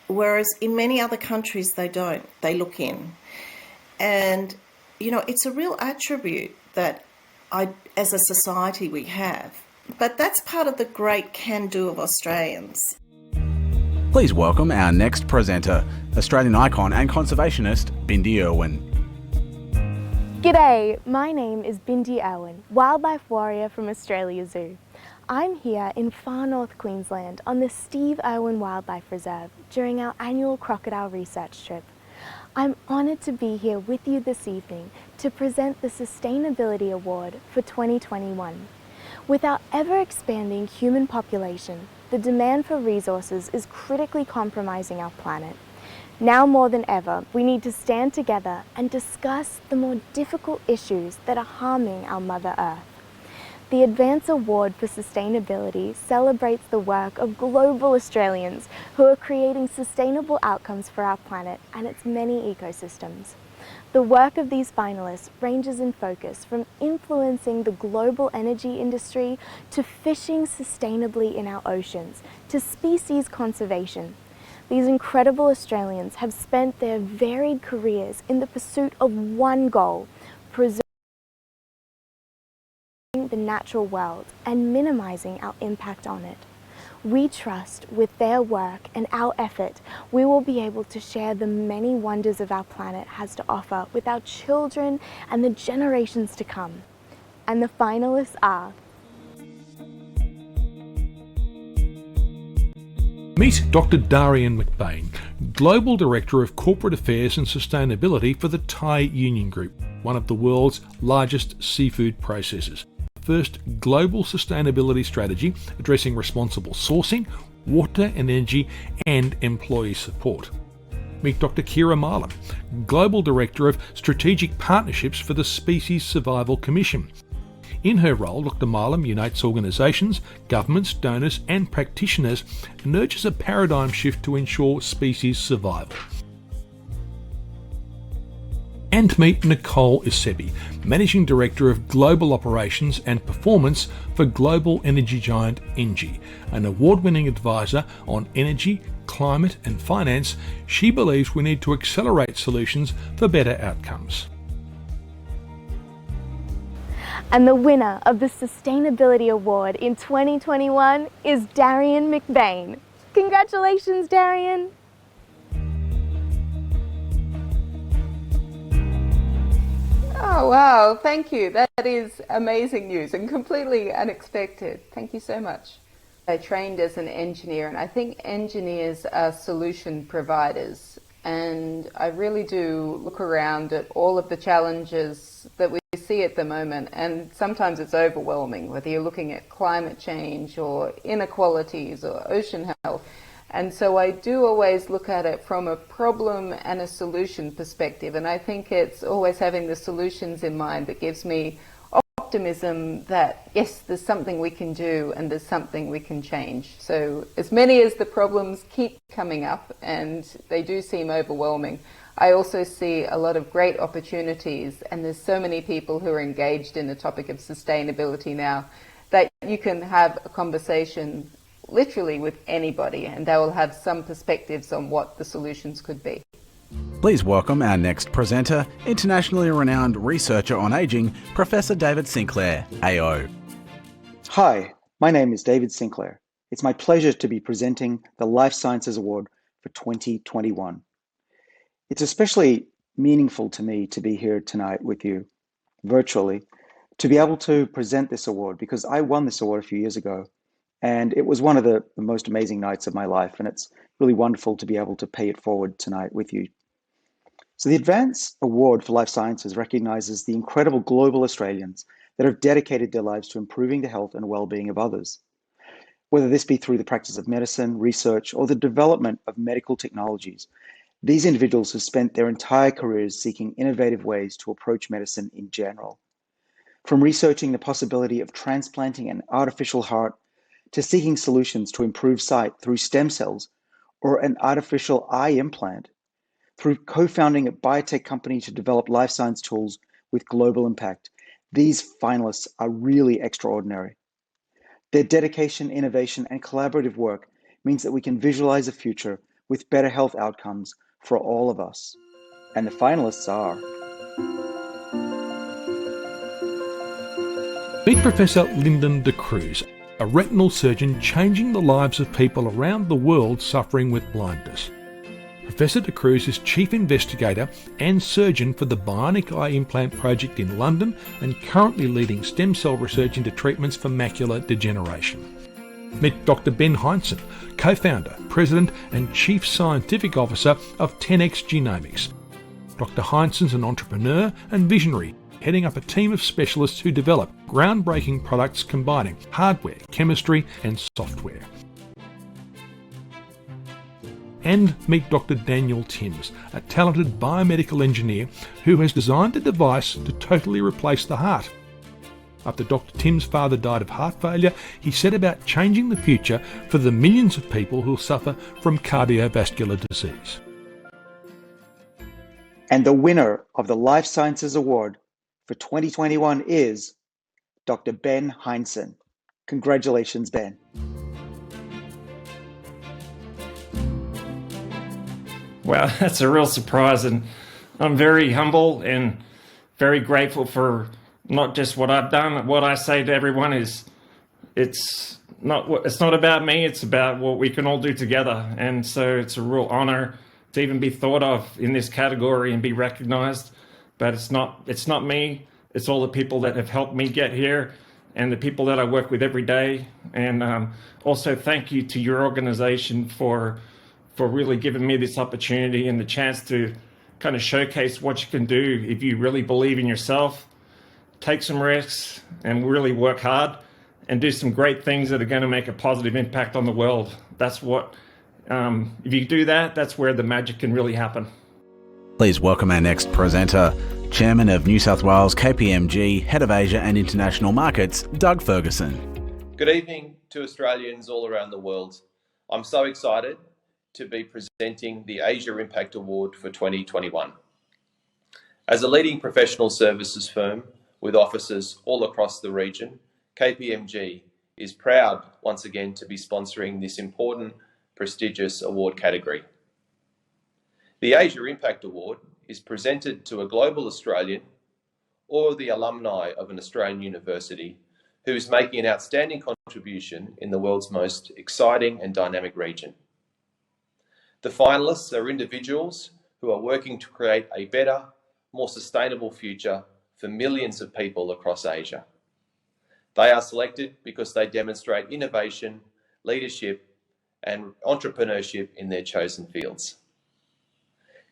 Speaker 3: Whereas in many other countries, they don't. They look in. And, it's a real attribute that as a society we have. But that's part of the great can-do of Australians.
Speaker 2: Please welcome our next presenter, Australian icon and conservationist, Bindi Irwin.
Speaker 4: G'day, my name is Bindi Irwin, wildlife warrior from Australia Zoo. I'm here in far north Queensland on the Steve Irwin Wildlife Reserve during our annual crocodile research trip. I'm honoured to be here with you this evening to present the Sustainability Award for 2021. With our ever-expanding human population, the demand for resources is critically compromising our planet. Now more than ever, we need to stand together and discuss the more difficult issues that are harming our Mother Earth. The Advance Award for Sustainability celebrates the work of global Australians who are creating sustainable outcomes for our planet and its many ecosystems. The work of these finalists ranges in focus from influencing the global energy industry to fishing sustainably in our oceans to species conservation. These incredible Australians have spent their varied careers in the pursuit of one goal: preserving the natural world and minimising our impact on it. We trust with their work and our effort, we will be able to share the many wonders of our planet has to offer with our children and the generations to come. And the finalists are
Speaker 7: Meet Dr. Darian McBain, Global Director of Corporate Affairs and Sustainability for the Thai Union Group, one of the world's largest seafood processors. First global sustainability strategy addressing responsible sourcing, water and energy, and employee support. Meet Dr. Kira Marlam, Global Director of Strategic Partnerships for the Species Survival Commission. In her role, Dr. Marlam unites organisations, governments, donors and practitioners and urges a paradigm shift to ensure species survival. And meet Nicole Isebi, Managing Director of Global Operations and Performance for global energy giant Engie, an award-winning advisor on energy, climate and finance. She believes we need to accelerate solutions for better outcomes.
Speaker 4: And the winner of the Sustainability Award in 2021 is Darian McBain. Congratulations, Darian!
Speaker 5: Oh, wow, thank you. That is amazing news and completely unexpected. Thank you so much. I trained as an engineer, and I think engineers are solution providers. And I really do look around at all of the challenges that we see at the moment, and sometimes it's overwhelming, whether you're looking at climate change or inequalities or ocean health. And so I do always look at it from a problem and a solution perspective, and I think it's always having the solutions in mind that gives me optimism that yes, there's something we can do and there's something we can change. So as many as the problems keep coming up and they do seem overwhelming, I also see a lot of great opportunities, and there's so many people who are engaged in the topic of sustainability now that you can have a conversation literally with anybody and they will have some perspectives on what the solutions could be.
Speaker 2: Please welcome our next presenter, internationally renowned researcher on ageing, Professor David Sinclair, AO.
Speaker 6: Hi, my name is David Sinclair. It's my pleasure to be presenting the Life Sciences Award for 2021. It's especially meaningful to me to be here tonight with you, virtually, to be able to present this award, because I won this award a few years ago, and it was one of the most amazing nights of my life, and it's really wonderful to be able to pay it forward tonight with you. So the Advance Award for Life Sciences recognises the incredible global Australians that have dedicated their lives to improving the health and well-being of others. Whether this be through the practice of medicine, research, or the development of medical technologies, these individuals have spent their entire careers seeking innovative ways to approach medicine in general. From researching the possibility of transplanting an artificial heart to seeking solutions to improve sight through stem cells or an artificial eye implant, through co-founding a biotech company to develop life science tools with global impact, these finalists are really extraordinary. Their dedication, innovation, and collaborative work means that we can visualize a future with better health outcomes for all of us. And the finalists are...
Speaker 7: Meet Professor Lyndon de Cruz, a retinal surgeon changing the lives of people around the world suffering with blindness. Professor de Cruz is Chief Investigator and Surgeon for the Bionic Eye Implant Project in London and currently leading stem cell research into treatments for macular degeneration. Meet Dr. Ben Heinzen, Co-founder, President and Chief Scientific Officer of 10x Genomics. Dr. Heinzen's an entrepreneur and visionary, heading up a team of specialists who develop groundbreaking products combining hardware, chemistry and software. And meet Dr. Daniel Timms, a talented biomedical engineer who has designed a device to totally replace the heart. After Dr. Timms' father died of heart failure, he set about changing the future for the millions of people who suffer from cardiovascular disease.
Speaker 6: And the winner of the Life Sciences Award for 2021 is Dr. Ben Heinzen. Congratulations, Ben.
Speaker 8: Wow, that's a real surprise, and I'm very humble and very grateful for not just what I've done. What I say to everyone is, it's not about me, it's about what we can all do together. And so it's a real honor to even be thought of in this category and be recognized. But it's not me, it's all the people that have helped me get here. and the people that I work with every day. And also thank you to your organization for really giving me this opportunity and the chance to kind of showcase what you can do if you really believe in yourself, take some risks, and really work hard and do some great things that are going to make a positive impact on the world. That's what, if you do that, that's where the magic can really happen.
Speaker 2: Please welcome our next presenter, Chairman of New South Wales KPMG, Head of Asia and International Markets, Doug Ferguson.
Speaker 9: Good evening to Australians all around the world. I'm so excited to be presenting the Asia Impact Award for 2021. As a leading professional services firm with offices all across the region, KPMG is proud once again to be sponsoring this important, prestigious award category. The Asia Impact Award is presented to a global Australian or the alumni of an Australian university who is making an outstanding contribution in the world's most exciting and dynamic region. The finalists are individuals who are working to create a better, more sustainable future for millions of people across Asia. They are selected because they demonstrate innovation, leadership, and entrepreneurship in their chosen fields.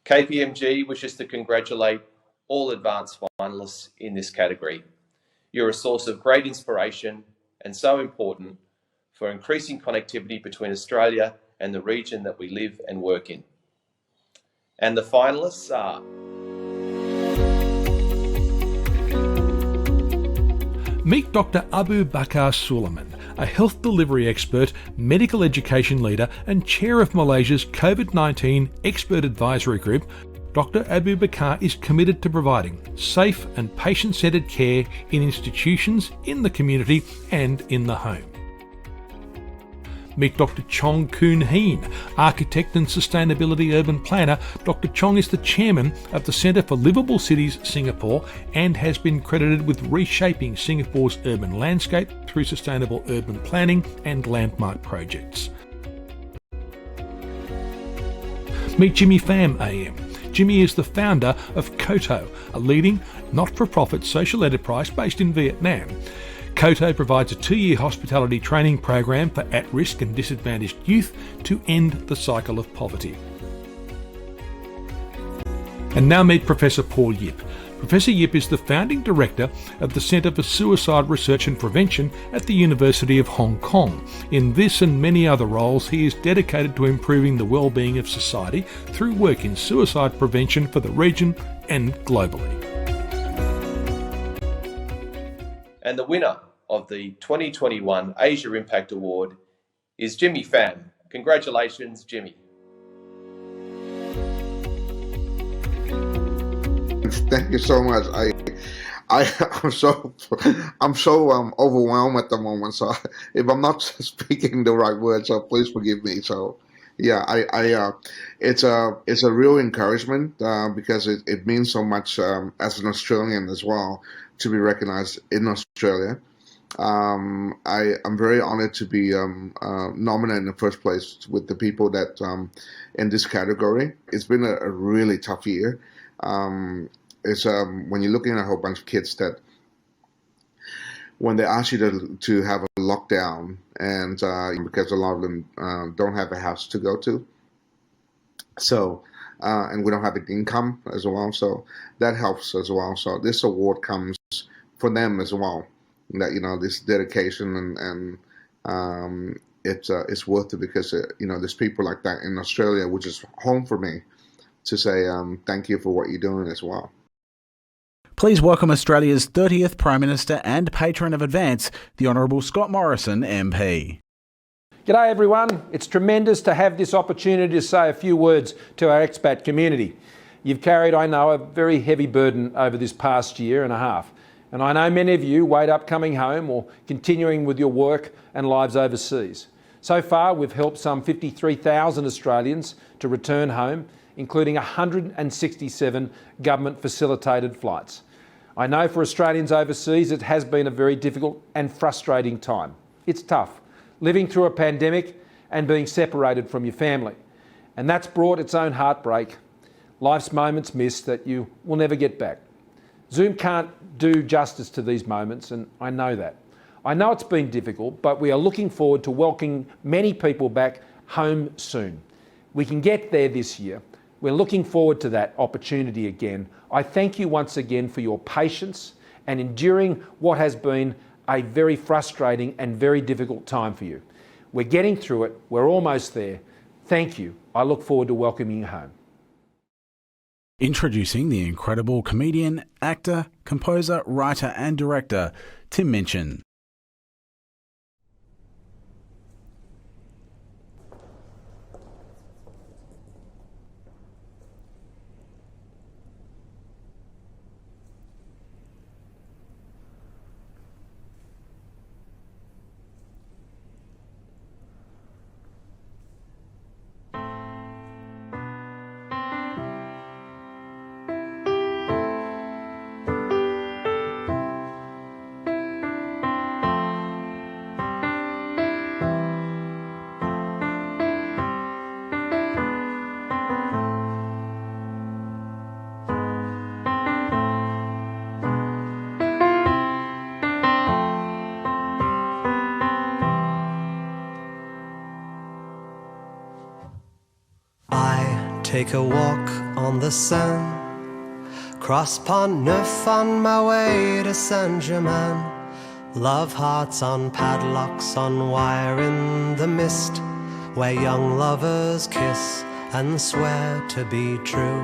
Speaker 9: KPMG wishes to congratulate all advanced finalists in this category. You're a source of great inspiration and so important for increasing connectivity between Australia and the region that we live and work in. And the finalists are
Speaker 7: Meet Dr. Abu Bakar Suleiman, a health delivery expert, medical education leader and chair of Malaysia's COVID-19 Expert Advisory Group. Dr. Abu Bakar is committed to providing safe and patient-centred care in institutions, in the community and in the home. Meet Dr. Chong Koon Heen, architect and sustainability urban planner. Dr. Chong is the chairman of the Centre for Livable Cities Singapore and has been credited with reshaping Singapore's urban landscape through sustainable urban planning and landmark projects. Meet Jimmy Pham AM. Jimmy is the founder of Koto, a leading not-for-profit social enterprise based in Vietnam. Koto provides a 2-year hospitality training program for at-risk and disadvantaged youth to end the cycle of poverty. And now meet Professor Paul Yip. Professor Yip is the founding director of the Centre for Suicide Research and Prevention at the University of Hong Kong. In this and many other roles, he is dedicated to improving the well-being of society through work in suicide prevention for the region and globally.
Speaker 9: And the winner of the 2021 Asia Impact Award is Jimmy Pham. Congratulations, Jimmy.
Speaker 10: Thank you so much. I'm so overwhelmed at the moment. So if I'm not speaking the right words, so please forgive me. So yeah, it's a real encouragement because it means so much as an Australian as well to be recognized in Australia. I'm very honored to be nominated in the first place with the people that in this category. It's been a really tough year. It's when you're looking at a whole bunch of kids that when they ask you to have a lockdown and because a lot of them don't have a house to go to, so and we don't have the income as well, so that helps as well. So this award comes for them as well. That this dedication and it's worth it because there's people like that in Australia, which is home for me, to say thank you for what you're doing as well.
Speaker 2: Please welcome Australia's 30th Prime Minister and patron of Advance, the Honourable Scott Morrison MP.
Speaker 11: G'day everyone. It's tremendous to have this opportunity to say a few words to our expat community. You've carried, I know, a very heavy burden over this past year and a half. And I know many of you weighed up coming home or continuing with your work and lives overseas. So far, we've helped some 53,000 Australians to return home, including 167 government-facilitated flights. I know for Australians overseas it has been a very difficult and frustrating time. It's tough, living through a pandemic and being separated from your family. And that's brought its own heartbreak, life's moments missed that you will never get back. Zoom can't do justice to these moments, and I know that. I know it's been difficult, but we are looking forward to welcoming many people back home soon. We can get there this year. We're looking forward to that opportunity again. I thank you once again for your patience and enduring what has been a very frustrating and very difficult time for you. We're getting through it. We're almost there. Thank you. I look forward to welcoming you home.
Speaker 2: Introducing the incredible comedian, actor, composer, writer and director, Tim Minchin.
Speaker 12: Take a walk on the Seine, cross Pont Neuf on my way to Saint-Germain. Love hearts on padlocks on wire in the mist, where young lovers kiss and swear to be true.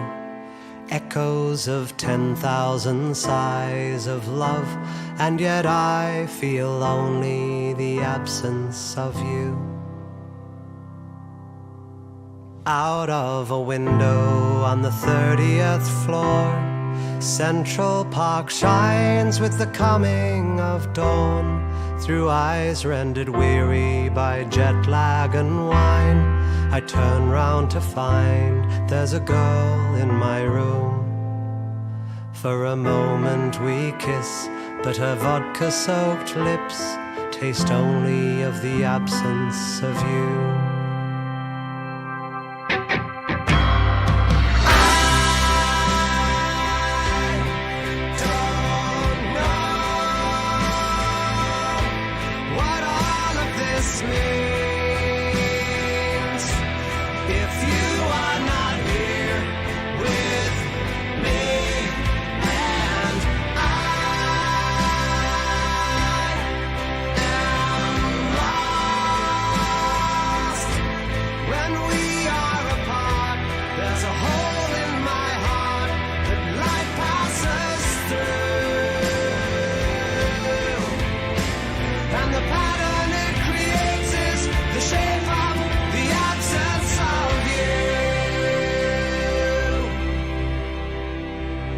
Speaker 12: Echoes of 10,000 sighs of love, and yet I feel only the absence of you. Out of a window on the 30th floor, Central Park shines with the coming of dawn. Through eyes rendered weary by jet lag and wine, I turn round to find there's a girl in my room. For a moment we kiss, but her vodka-soaked lips taste only of the absence of you.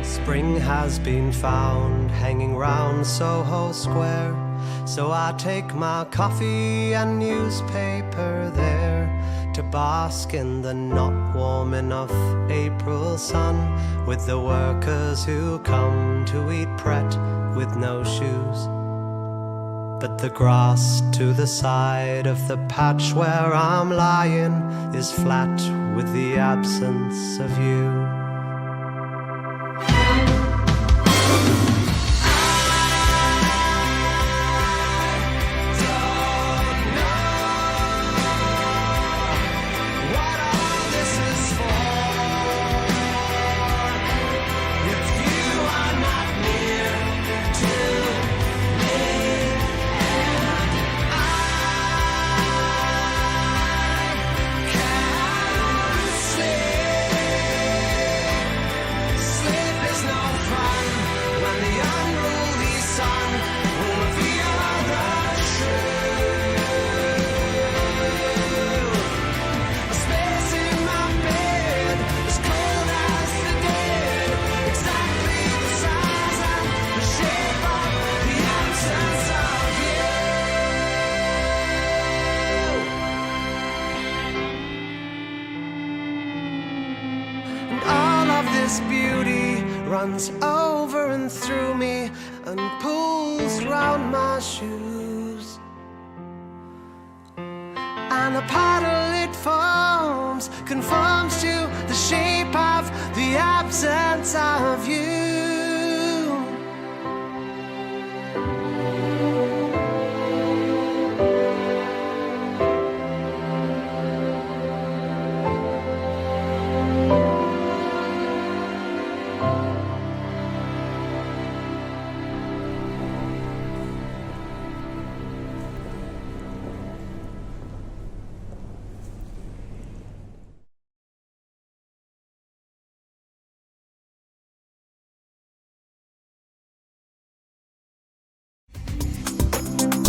Speaker 12: Spring has been found hanging round Soho Square, so I take my coffee and newspaper there to bask in the not warm enough April sun with the workers who come to eat Pret with no shoes. But the grass to the side of the patch where I'm lying is flat with the absence of you. Runs over and through me and pulls round my shoes, and the paddle it forms conforms to the shape of the absence of you.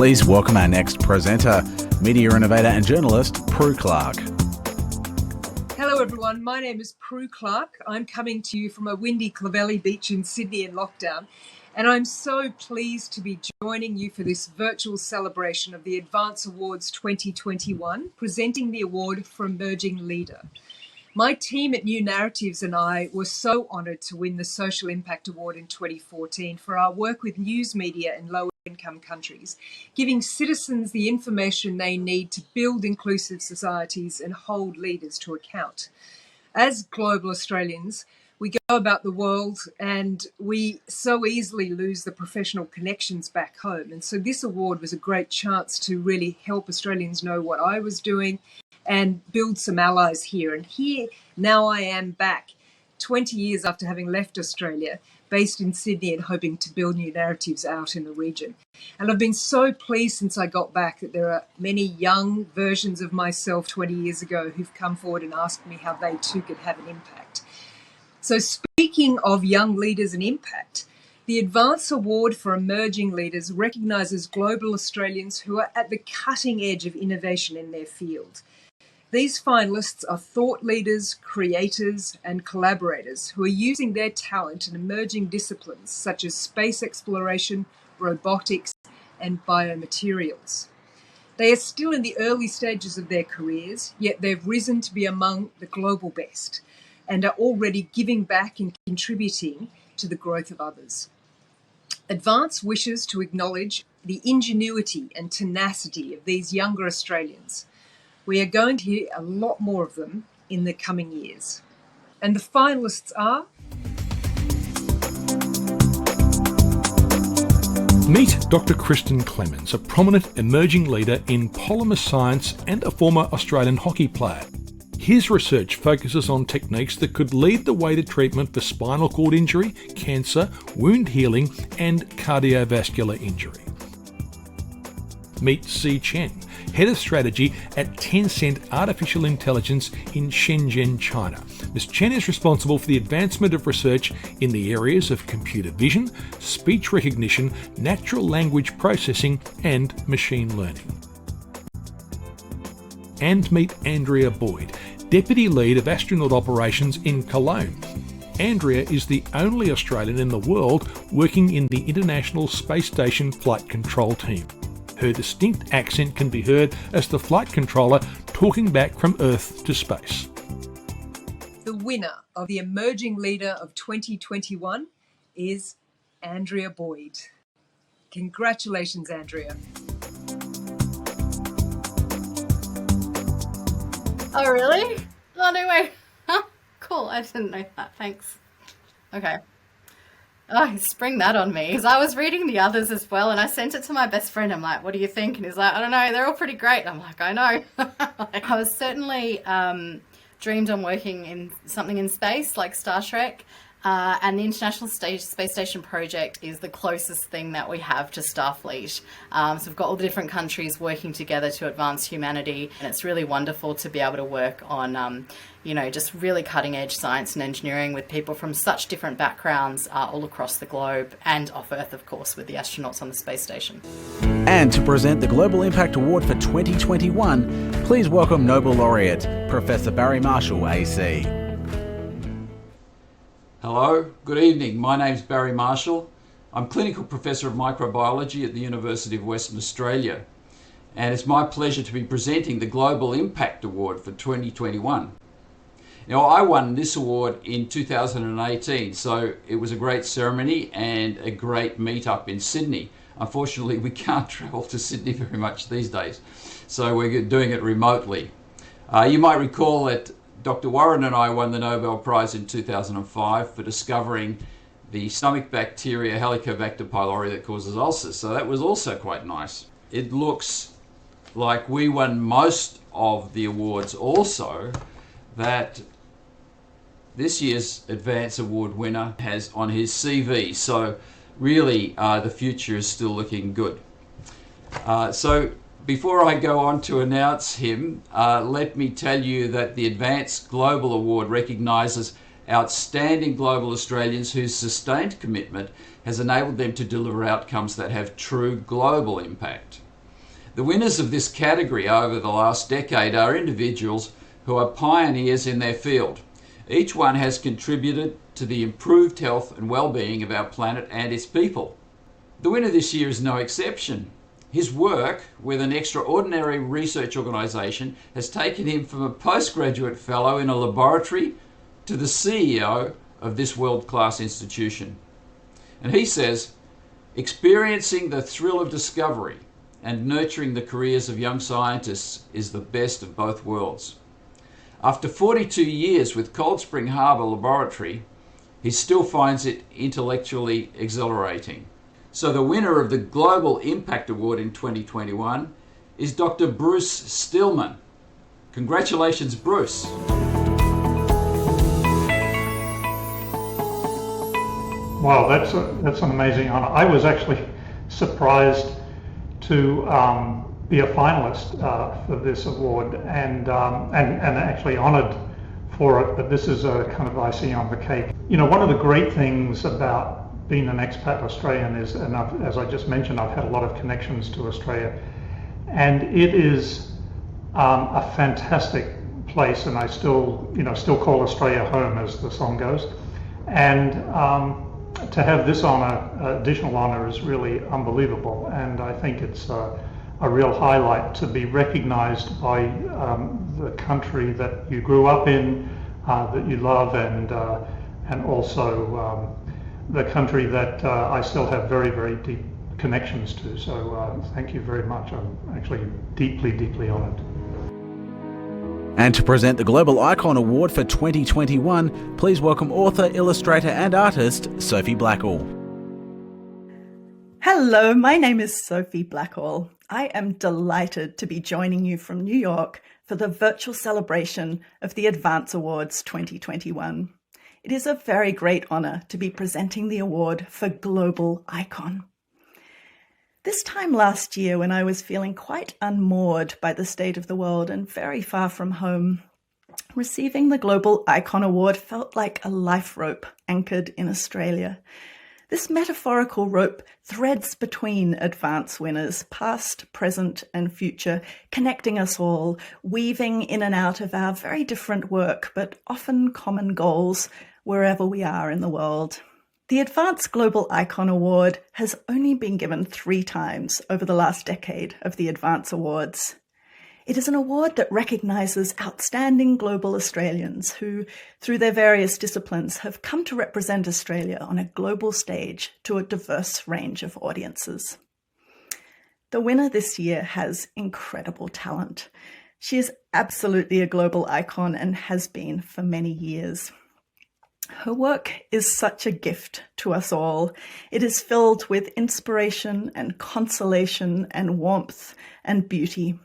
Speaker 2: Please welcome our next presenter, media innovator and journalist, Prue Clark.
Speaker 13: Hello everyone, my name is Prue Clark. I'm coming to you from a windy Clovelly beach in Sydney in lockdown, and I'm so pleased to be joining you for this virtual celebration of the Advance Awards 2021, presenting the award for Emerging Leader. My team at New Narratives and I were so honoured to win the Social Impact Award in 2014 for our work with news media in low-income countries, giving citizens the information they need to build inclusive societies and hold leaders to account. As global Australians, we go about the world and we so easily lose the professional connections back home. And so this award was a great chance to really help Australians know what I was doing and build some allies here. And here, now I am back 20 years after having left Australia, based in Sydney and hoping to build new narratives out in the region. And I've been so pleased since I got back that there are many young versions of myself 20 years ago who've come forward and asked me how they too could have an impact. So speaking of young leaders and impact, the Advance Award for Emerging Leaders recognises global Australians who are at the cutting edge of innovation in their field. These finalists are thought leaders, creators, and collaborators who are using their talent in emerging disciplines such as space exploration, robotics, and biomaterials. They are still in the early stages of their careers, yet they've risen to be among the global best and are already giving back and contributing to the growth of others. Advance wishes to acknowledge the ingenuity and tenacity of these younger Australians. We are going to hear a lot more of them in the coming years. And the finalists are...
Speaker 7: Meet Dr. Kristen Clemens, a prominent emerging leader in polymer science and a former Australian hockey player. His research focuses on techniques that could lead the way to treatment for spinal cord injury, cancer, wound healing and cardiovascular injury. Meet Si Chen, Head of Strategy at Tencent Artificial Intelligence in Shenzhen, China. Ms. Chen is responsible for the advancement of research in the areas of computer vision, speech recognition, natural language processing and machine learning. And meet Andrea Boyd, Deputy Lead of Astronaut Operations in Cologne. Andrea is the only Australian in the world working in the International Space Station Flight Control Team. Her distinct accent can be heard as the flight controller talking back from Earth to space.
Speaker 13: The winner of the Emerging Leader of 2021 is Andrea Boyd. Congratulations, Andrea.
Speaker 14: Oh, really? Oh, no way. Huh? Cool, I didn't know that. Thanks. Okay. Oh, spring that on me. Because I was reading the others as well, and I sent it to my best friend. I'm like, what do you think? And he's like, I don't know, they're all pretty great. I'm like, I know. I was certainly dreamed on working in something in space, like Star Trek. And the International Space Station project is the closest thing that we have to Starfleet. So we've got all the different countries working together to advance humanity, and it's really wonderful to be able to work on, just really cutting edge science and engineering with people from such different backgrounds all across the globe and off Earth, of course, with the astronauts on the space station.
Speaker 2: And to present the Global Impact Award for 2021, please welcome Nobel laureate, Professor Barry Marshall, AC.
Speaker 15: Hello, good evening. My name's Barry Marshall. I'm Clinical Professor of Microbiology at the University of Western Australia, and it's my pleasure to be presenting the Global Impact Award for 2021. Now, I won this award in 2018, so it was a great ceremony and a great meet-up in Sydney. Unfortunately, we can't travel to Sydney very much these days, so we're doing it remotely. You might recall that Dr. Warren and I won the Nobel Prize in 2005 for discovering the stomach bacteria Helicobacter pylori that causes ulcers, so that was also quite nice. It looks like we won most of the awards also that this year's Advance Award winner has on his CV, so really the future is still looking good. So before I go on to announce him, let me tell you that the Advance Global Award recognises outstanding global Australians whose sustained commitment has enabled them to deliver outcomes that have true global impact. The winners of this category over the last decade are individuals who are pioneers in their field. Each one has contributed to the improved health and well-being of our planet and its people. The winner this year is no exception. His work with an extraordinary research organisation has taken him from a postgraduate fellow in a laboratory to the CEO of this world-class institution. And he says, experiencing the thrill of discovery and nurturing the careers of young scientists is the best of both worlds. After 42 years with Cold Spring Harbor Laboratory, he still finds it intellectually exhilarating. So the winner of the Global Impact Award in 2021 is Dr. Bruce Stillman. Congratulations, Bruce.
Speaker 16: Wow, that's an amazing honor. I was actually surprised to be a finalist for this award and actually honored for it, but this is a kind of icing on the cake. You know, one of the great things about being an expat Australian is, and as I just mentioned, I've had a lot of connections to Australia, and it is a fantastic place, and I still call Australia home, as the song goes, and to have this honor, additional honor, is really unbelievable, and I think it's a real highlight to be recognized by the country that you grew up in, that you love, and also the country that I still have very, very deep connections to. So thank you very much. I'm actually deeply, deeply honored.
Speaker 2: And to present the Global Icon Award for 2021, please welcome author, illustrator and artist Sophie Blackall.
Speaker 17: Hello, my name is Sophie Blackall. I am delighted to be joining you from New York for the virtual celebration of the Advance Awards 2021. It is a very great honour to be presenting the award for Global Icon. This time last year, when I was feeling quite unmoored by the state of the world and very far from home, receiving the Global Icon Award felt like a life rope anchored in Australia. This metaphorical rope threads between Advance winners, past, present and future, connecting us all, weaving in and out of our very different work, but often common goals, wherever we are in the world. The Advance Global Icon Award has only been given 3 times over the last decade of the Advance Awards. It is an award that recognises outstanding global Australians who, through their various disciplines, have come to represent Australia on a global stage to a diverse range of audiences. The winner this year has incredible talent. She is absolutely a global icon and has been for many years. Her work is such a gift to us all. It is filled with inspiration and consolation and warmth and beauty.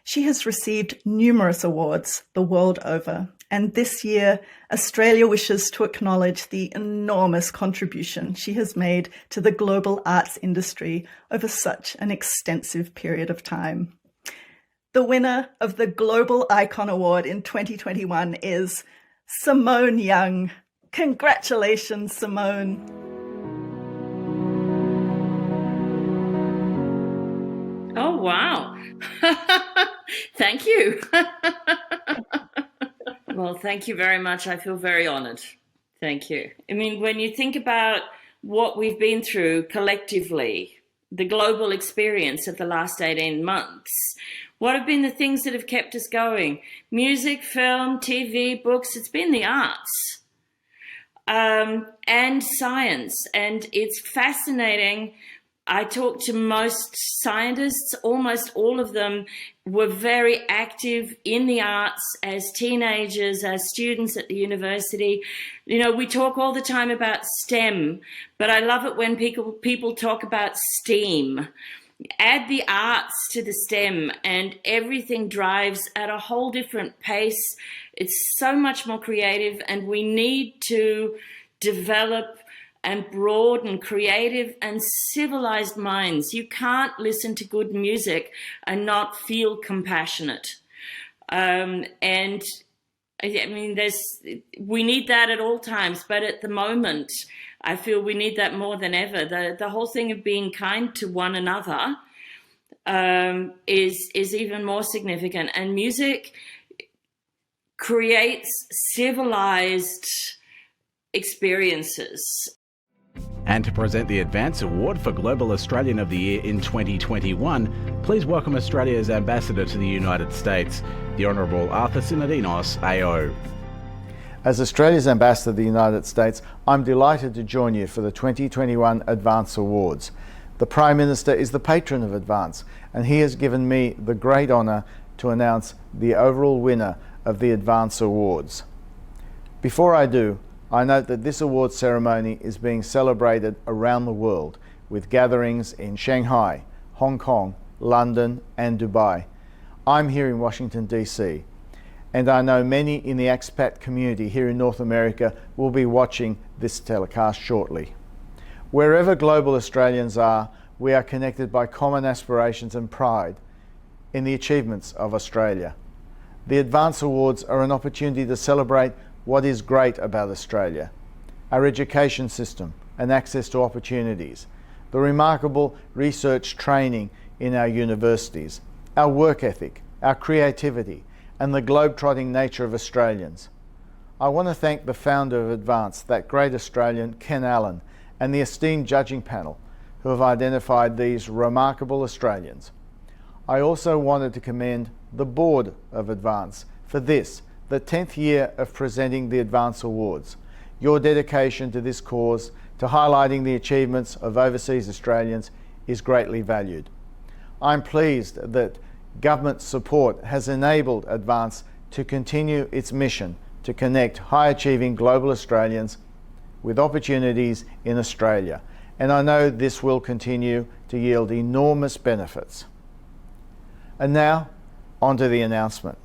Speaker 17: She has received numerous awards the world over, and this year Australia wishes to acknowledge the enormous contribution she has made to the global arts industry over such an extensive period of time. The winner of the Global Icon Award in 2021 is Simone Young. Congratulations, Simone.
Speaker 18: Oh, wow. Thank you. Well, thank you very much. I feel very honored. Thank you. I mean, when you think about what we've been through collectively, the global experience of the last 18 months, what have been the things that have kept us going? Music, film, TV, books, it's been the arts and science. And it's fascinating. I talked to most scientists, almost all of them were very active in the arts as teenagers, as students at the university. You know, we talk all the time about STEM, but I love it when people talk about STEAM. Add the arts to the STEM and everything drives at a whole different pace. It's so much more creative, and we need to develop and broaden creative and civilized minds. You can't listen to good music and not feel compassionate. And I mean, we need that at all times, but at the moment, I feel we need that more than ever. The whole thing of being kind to one another is even more significant. And music creates civilized experiences.
Speaker 2: And to present the Advance Award for Global Australian of the Year in 2021, please welcome Australia's Ambassador to the United States, the Honourable Arthur Sinodinos AO.
Speaker 19: As Australia's Ambassador to the United States, I'm delighted to join you for the 2021 Advance Awards. The Prime Minister is the patron of Advance, and he has given me the great honour to announce the overall winner of the Advance Awards. Before I do, I note that this awards ceremony is being celebrated around the world with gatherings in Shanghai, Hong Kong, London and Dubai. I'm here in Washington DC, and I know many in the expat community here in North America will be watching this telecast shortly. Wherever global Australians are, we are connected by common aspirations and pride in the achievements of Australia. The Advance Awards are an opportunity to celebrate what is great about Australia, our education system and access to opportunities, the remarkable research training in our universities, our work ethic, our creativity, and the globe-trotting nature of Australians. I want to thank the founder of Advance, that great Australian, Ken Allen, and the esteemed judging panel who have identified these remarkable Australians. I also wanted to commend the board of Advance for this, the 10th year of presenting the Advance Awards. Your dedication to this cause, to highlighting the achievements of overseas Australians, is greatly valued. I'm pleased that government support has enabled Advance to continue its mission to connect high-achieving global Australians with opportunities in Australia, and I know this will continue to yield enormous benefits. And now, on to the announcement.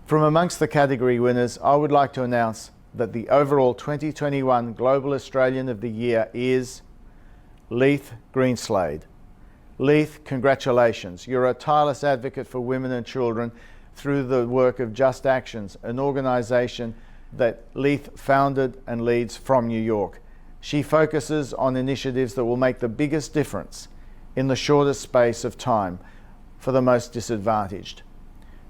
Speaker 19: From amongst the category winners, I would like to announce that the overall 2021 Global Australian of the Year is Leith Greenslade. Leith, congratulations. You're a tireless advocate for women and children through the work of JustActions, an organisation that Leith founded and leads from New York. She focuses on initiatives that will make the biggest difference in the shortest space of time for the most disadvantaged.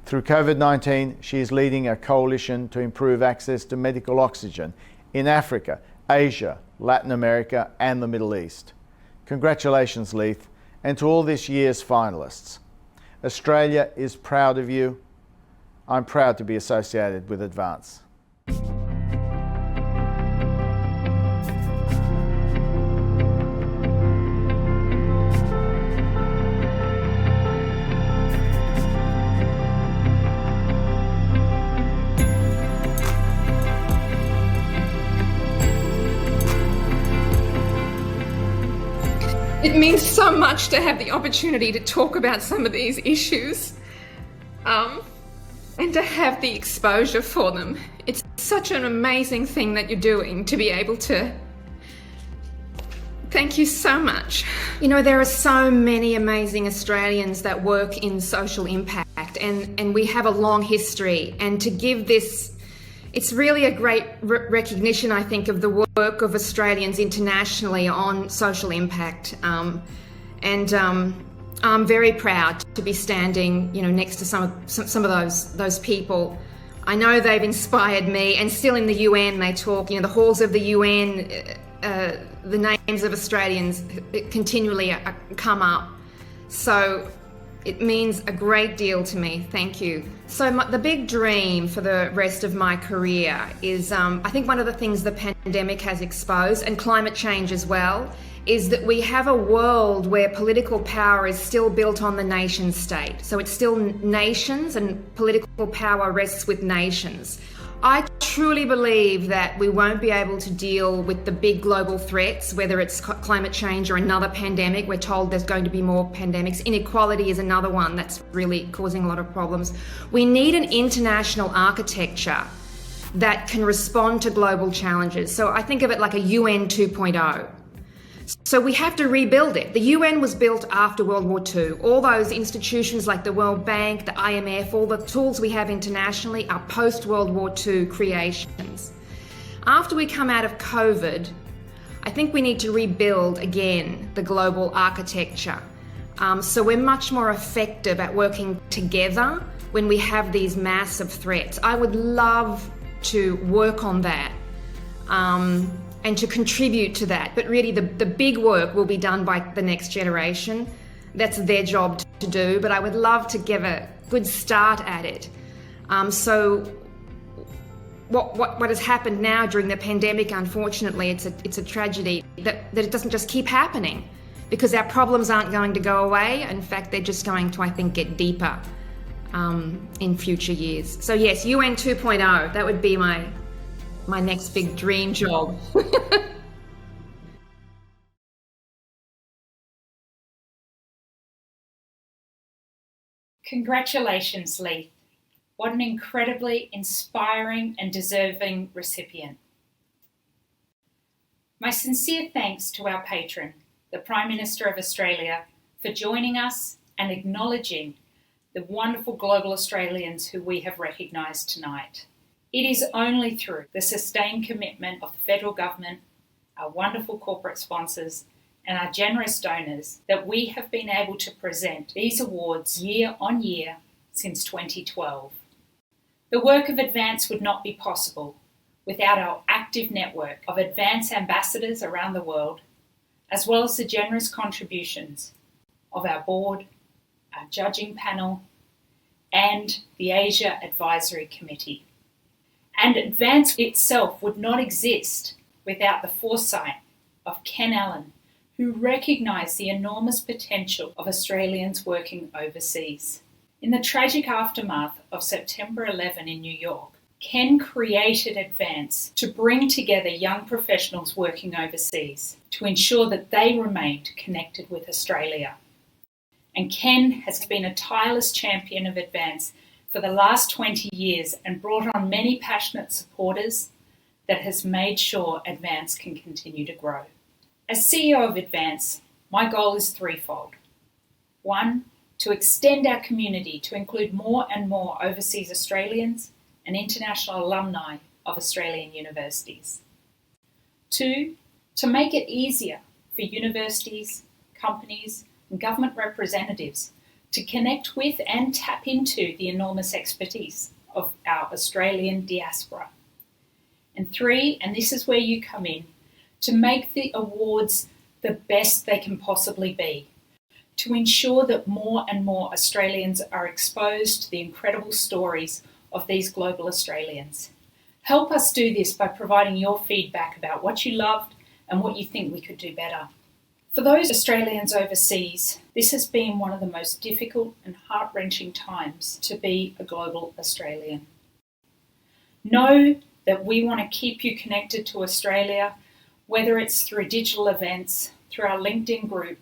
Speaker 19: Through COVID-19, she is leading a coalition to improve access to medical oxygen in Africa, Asia, Latin America and the Middle East. Congratulations, Leith, and to all this year's finalists. Australia is proud of you. I'm proud to be associated with Advance.
Speaker 20: It means so much to have the opportunity to talk about some of these issues and to have the exposure for them. It's such an amazing thing that you're doing to be able to. Thank you so much. You know, there are so many amazing Australians that work in social impact and we have a long history, and to give this, it's really a great recognition, I think, of the work of Australians internationally on social impact. I'm very proud to be standing, you know, next to some of those people. I know they've inspired me, and still in the UN they talk, you know, the halls of the UN, the names of Australians continually come up. So it means a great deal to me. Thank you. So the big dream for the rest of my career is, I think one of the things the pandemic has exposed, and climate change as well, is that we have a world where political power is still built on the nation state. So it's still nations, and political power rests with nations. I truly believe that we won't be able to deal with the big global threats, whether it's climate change or another pandemic. We're told there's going to be more pandemics. Inequality is another one that's really causing a lot of problems. We need an international architecture that can respond to global challenges. So I think of it like a UN 2.0. So we have to rebuild it. The UN was built after World War II. All those institutions like the World Bank, the IMF, all the tools we have internationally are post-World War II creations. After we come out of COVID, I think we need to rebuild again the global architecture. So we're much more effective at working together when we have these massive threats. I would love to work on that and to contribute to that. But really the big work will be done by the next generation. That's their job to do, but I would love to give a good start at it. So what has happened now during the pandemic, unfortunately, it's a tragedy that it doesn't just keep happening, because our problems aren't going to go away. In fact, they're just going to, I think, get deeper in future years. So yes, UN 2.0, that would be my next big dream job.
Speaker 1: Congratulations, Leith. What an incredibly inspiring and deserving recipient. My sincere thanks to our patron, the Prime Minister of Australia, for joining us and acknowledging the wonderful global Australians who we have recognised tonight. It is only through the sustained commitment of the federal government, our wonderful corporate sponsors, and our generous donors that we have been able to present these awards year on year since 2012. The work of Advance would not be possible without our active network of Advance ambassadors around the world, as well as the generous contributions of our board, our judging panel, and the Asia Advisory Committee. And Advance itself would not exist without the foresight of Ken Allen, who recognised the enormous potential of Australians working overseas. In the tragic aftermath of September 11 in New York, Ken created Advance to bring together young professionals working overseas to ensure that they remained connected with Australia. And Ken has been a tireless champion of Advance for the last 20 years and brought on many passionate supporters that has made sure Advance can continue to grow. As CEO of Advance, my goal is threefold. One, to extend our community to include more and more overseas Australians and international alumni of Australian universities. Two, to make it easier for universities, companies, and government representatives to connect with and tap into the enormous expertise of our Australian diaspora. And three, and this is where you come in, to make the awards the best they can possibly be, to ensure that more and more Australians are exposed to the incredible stories of these global Australians. Help us do this by providing your feedback about what you loved and what you think we could do better. For those Australians overseas, this has been one of the most difficult and heart-wrenching times to be a global Australian. Know that we want to keep you connected to Australia, whether it's through digital events, through our LinkedIn group,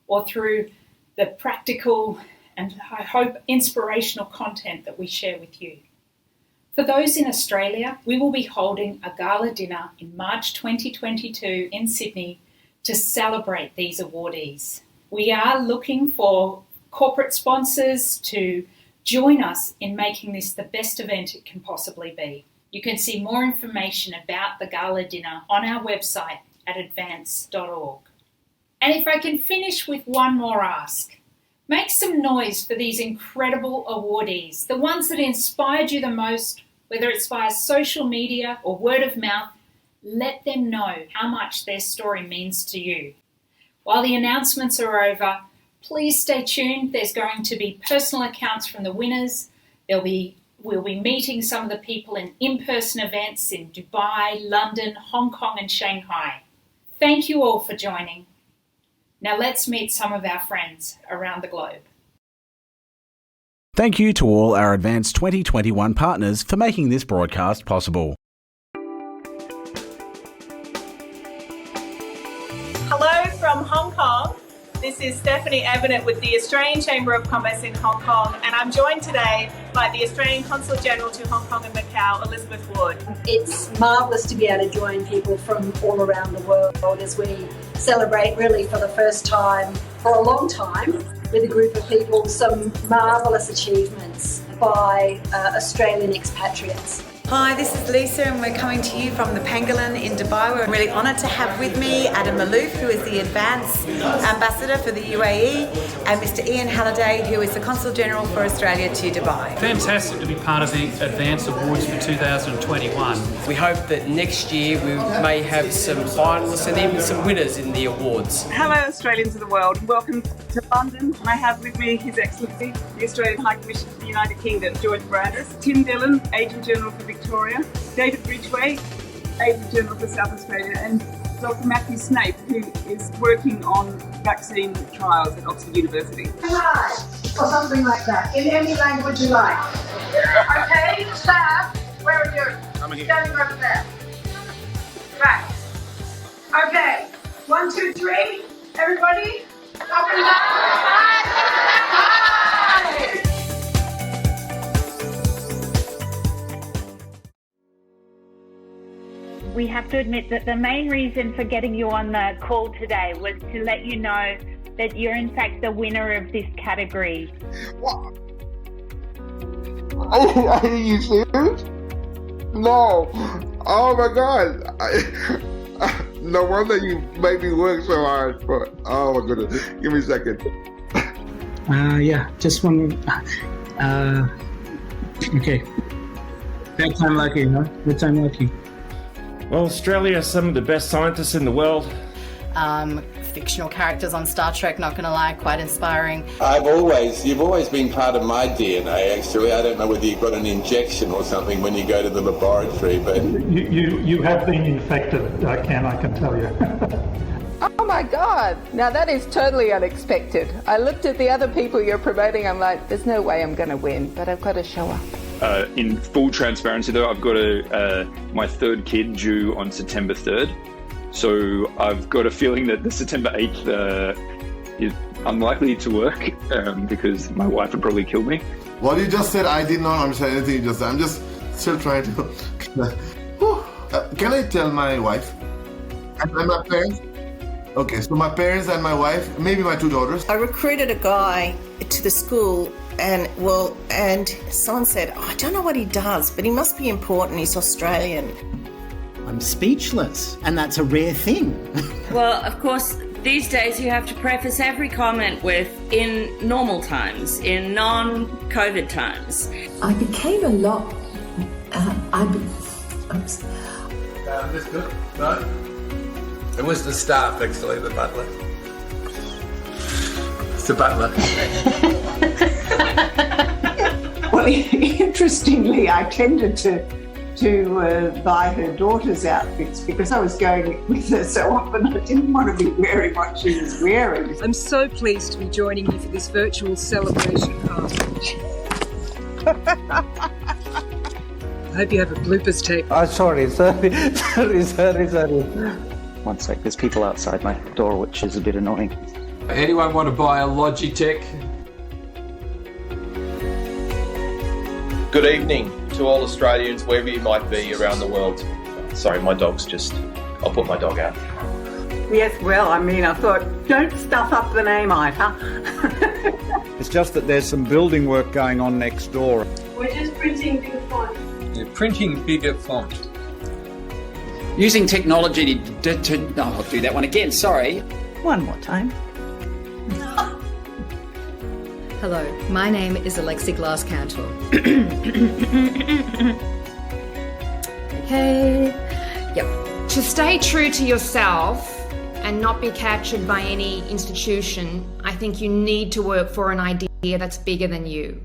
Speaker 1: or through the practical and, I hope, inspirational content that we share with you. For those in Australia, we will be holding a gala dinner in March 2022 in Sydney to celebrate these awardees. We are looking for corporate sponsors to join us in making this the best event it can possibly be. You can see more information about the gala dinner on our website at advance.org. And if I can finish with one more ask, make some noise for these incredible awardees, the ones that inspired you the most, whether it's via social media or word of mouth. Let them know how much their story means to you. While the announcements are over, please stay tuned. There's going to be personal accounts from the winners. We'll be meeting some of the people in in-person events in Dubai, London, Hong Kong and Shanghai. Thank you all for joining. Now let's meet some of our friends around the globe.
Speaker 2: Thank you to all our Advance 2021 partners for making this broadcast possible.
Speaker 21: Hello from Hong Kong. This is Stephanie Evanet with the Australian Chamber of Commerce in Hong Kong, and I'm joined today by the Australian Consul General to Hong Kong and Macau, Elizabeth Wood.
Speaker 22: It's marvellous to be able to join people from all around the world as we celebrate, really for the first time for a long time, with a group of people, some marvellous achievements by Australian expatriates.
Speaker 3: Hi, this is Lisa and we're coming to you from the Pangolin in Dubai. We're really honoured to have with me Adam Malouf, who is the Advance Ambassador for the UAE, and Mr Ian Halliday, who is the Consul General for Australia to Dubai.
Speaker 4: Fantastic to be part of the Advance Awards for 2021.
Speaker 23: We hope that next year we may have some finalists and even some winners in the awards.
Speaker 24: Hello Australians of the world, welcome to London. I have with me His Excellency, the Australian High Commissioner for the United Kingdom, George Brandis, Tim Dillon, Agent General for Victoria, David Ridgway, Agent General for South Australia, and Dr Matthew Snape, who is working on vaccine trials at Oxford University.
Speaker 22: Hi, or something like that, in any language you like. Okay, staff, where are you?
Speaker 25: I'm here.
Speaker 22: Standing over there. Right. Okay, 1, 2, 3, everybody, up and down.
Speaker 26: We have to admit that the main reason for getting you on the call today was to let you know that you're in fact the winner of this category.
Speaker 10: What? Are you serious? No. Oh my God. No wonder you made me work so hard. But oh my goodness. Give me a second.
Speaker 25: Yeah, just one. Okay. That time lucky, huh? That time lucky.
Speaker 8: Well, Australia has some of the best scientists in the world.
Speaker 14: Fictional characters on Star Trek, not gonna lie, quite inspiring.
Speaker 27: You've always been part of my DNA, actually. I don't know whether you got an injection or something when you go to the laboratory, but...
Speaker 16: You have been infected, Ken, I can tell you.
Speaker 5: Oh my God, now that is totally unexpected. I looked at the other people you're promoting, I'm like, there's no way I'm gonna win, but I've got to show up.
Speaker 28: In full transparency though, I've got my third kid due on September 3rd. So I've got a feeling that the September 8th is unlikely to work because my wife would probably kill me.
Speaker 10: What you just said, I did not understand anything you just said. I'm just still trying to... can I tell my wife and my parents? Okay, so my parents and my wife, maybe my 2 daughters.
Speaker 29: I recruited a guy to the school and someone said, oh, I don't know what he does, but he must be important, he's Australian.
Speaker 30: I'm speechless, and that's a rare thing.
Speaker 18: Well, of course, these days you have to preface every comment with in normal times, in non-COVID times.
Speaker 29: I became a lot...
Speaker 27: This good? No? It was the staff, actually, the butler. It's the butler.
Speaker 22: Well, interestingly, I tended to buy her daughter's outfits because I was going with her so often I didn't want to be wearing what she was wearing.
Speaker 13: I'm so pleased to be joining you for this virtual celebration party. I hope you have a bloopers tape.
Speaker 25: Oh, sorry.
Speaker 6: One sec, there's people outside my door, which is a bit annoying.
Speaker 15: Anyone want to buy a Logitech?
Speaker 9: Good evening to all Australians, wherever you might be around the world. Sorry, my dog's just... I'll put my dog out.
Speaker 22: Yes, well, I mean, I thought, don't stuff up the name either.
Speaker 25: It's just that there's some building work going on next door.
Speaker 22: We're just printing bigger font.
Speaker 27: You're printing bigger font.
Speaker 23: Using technology to I'll do that one again, sorry.
Speaker 17: One more time.
Speaker 31: Hello, my name is Alexi Glasscantor.
Speaker 20: Okay. Yep. To stay true to yourself and not be captured by any institution, I think you need to work for an idea that's bigger than you.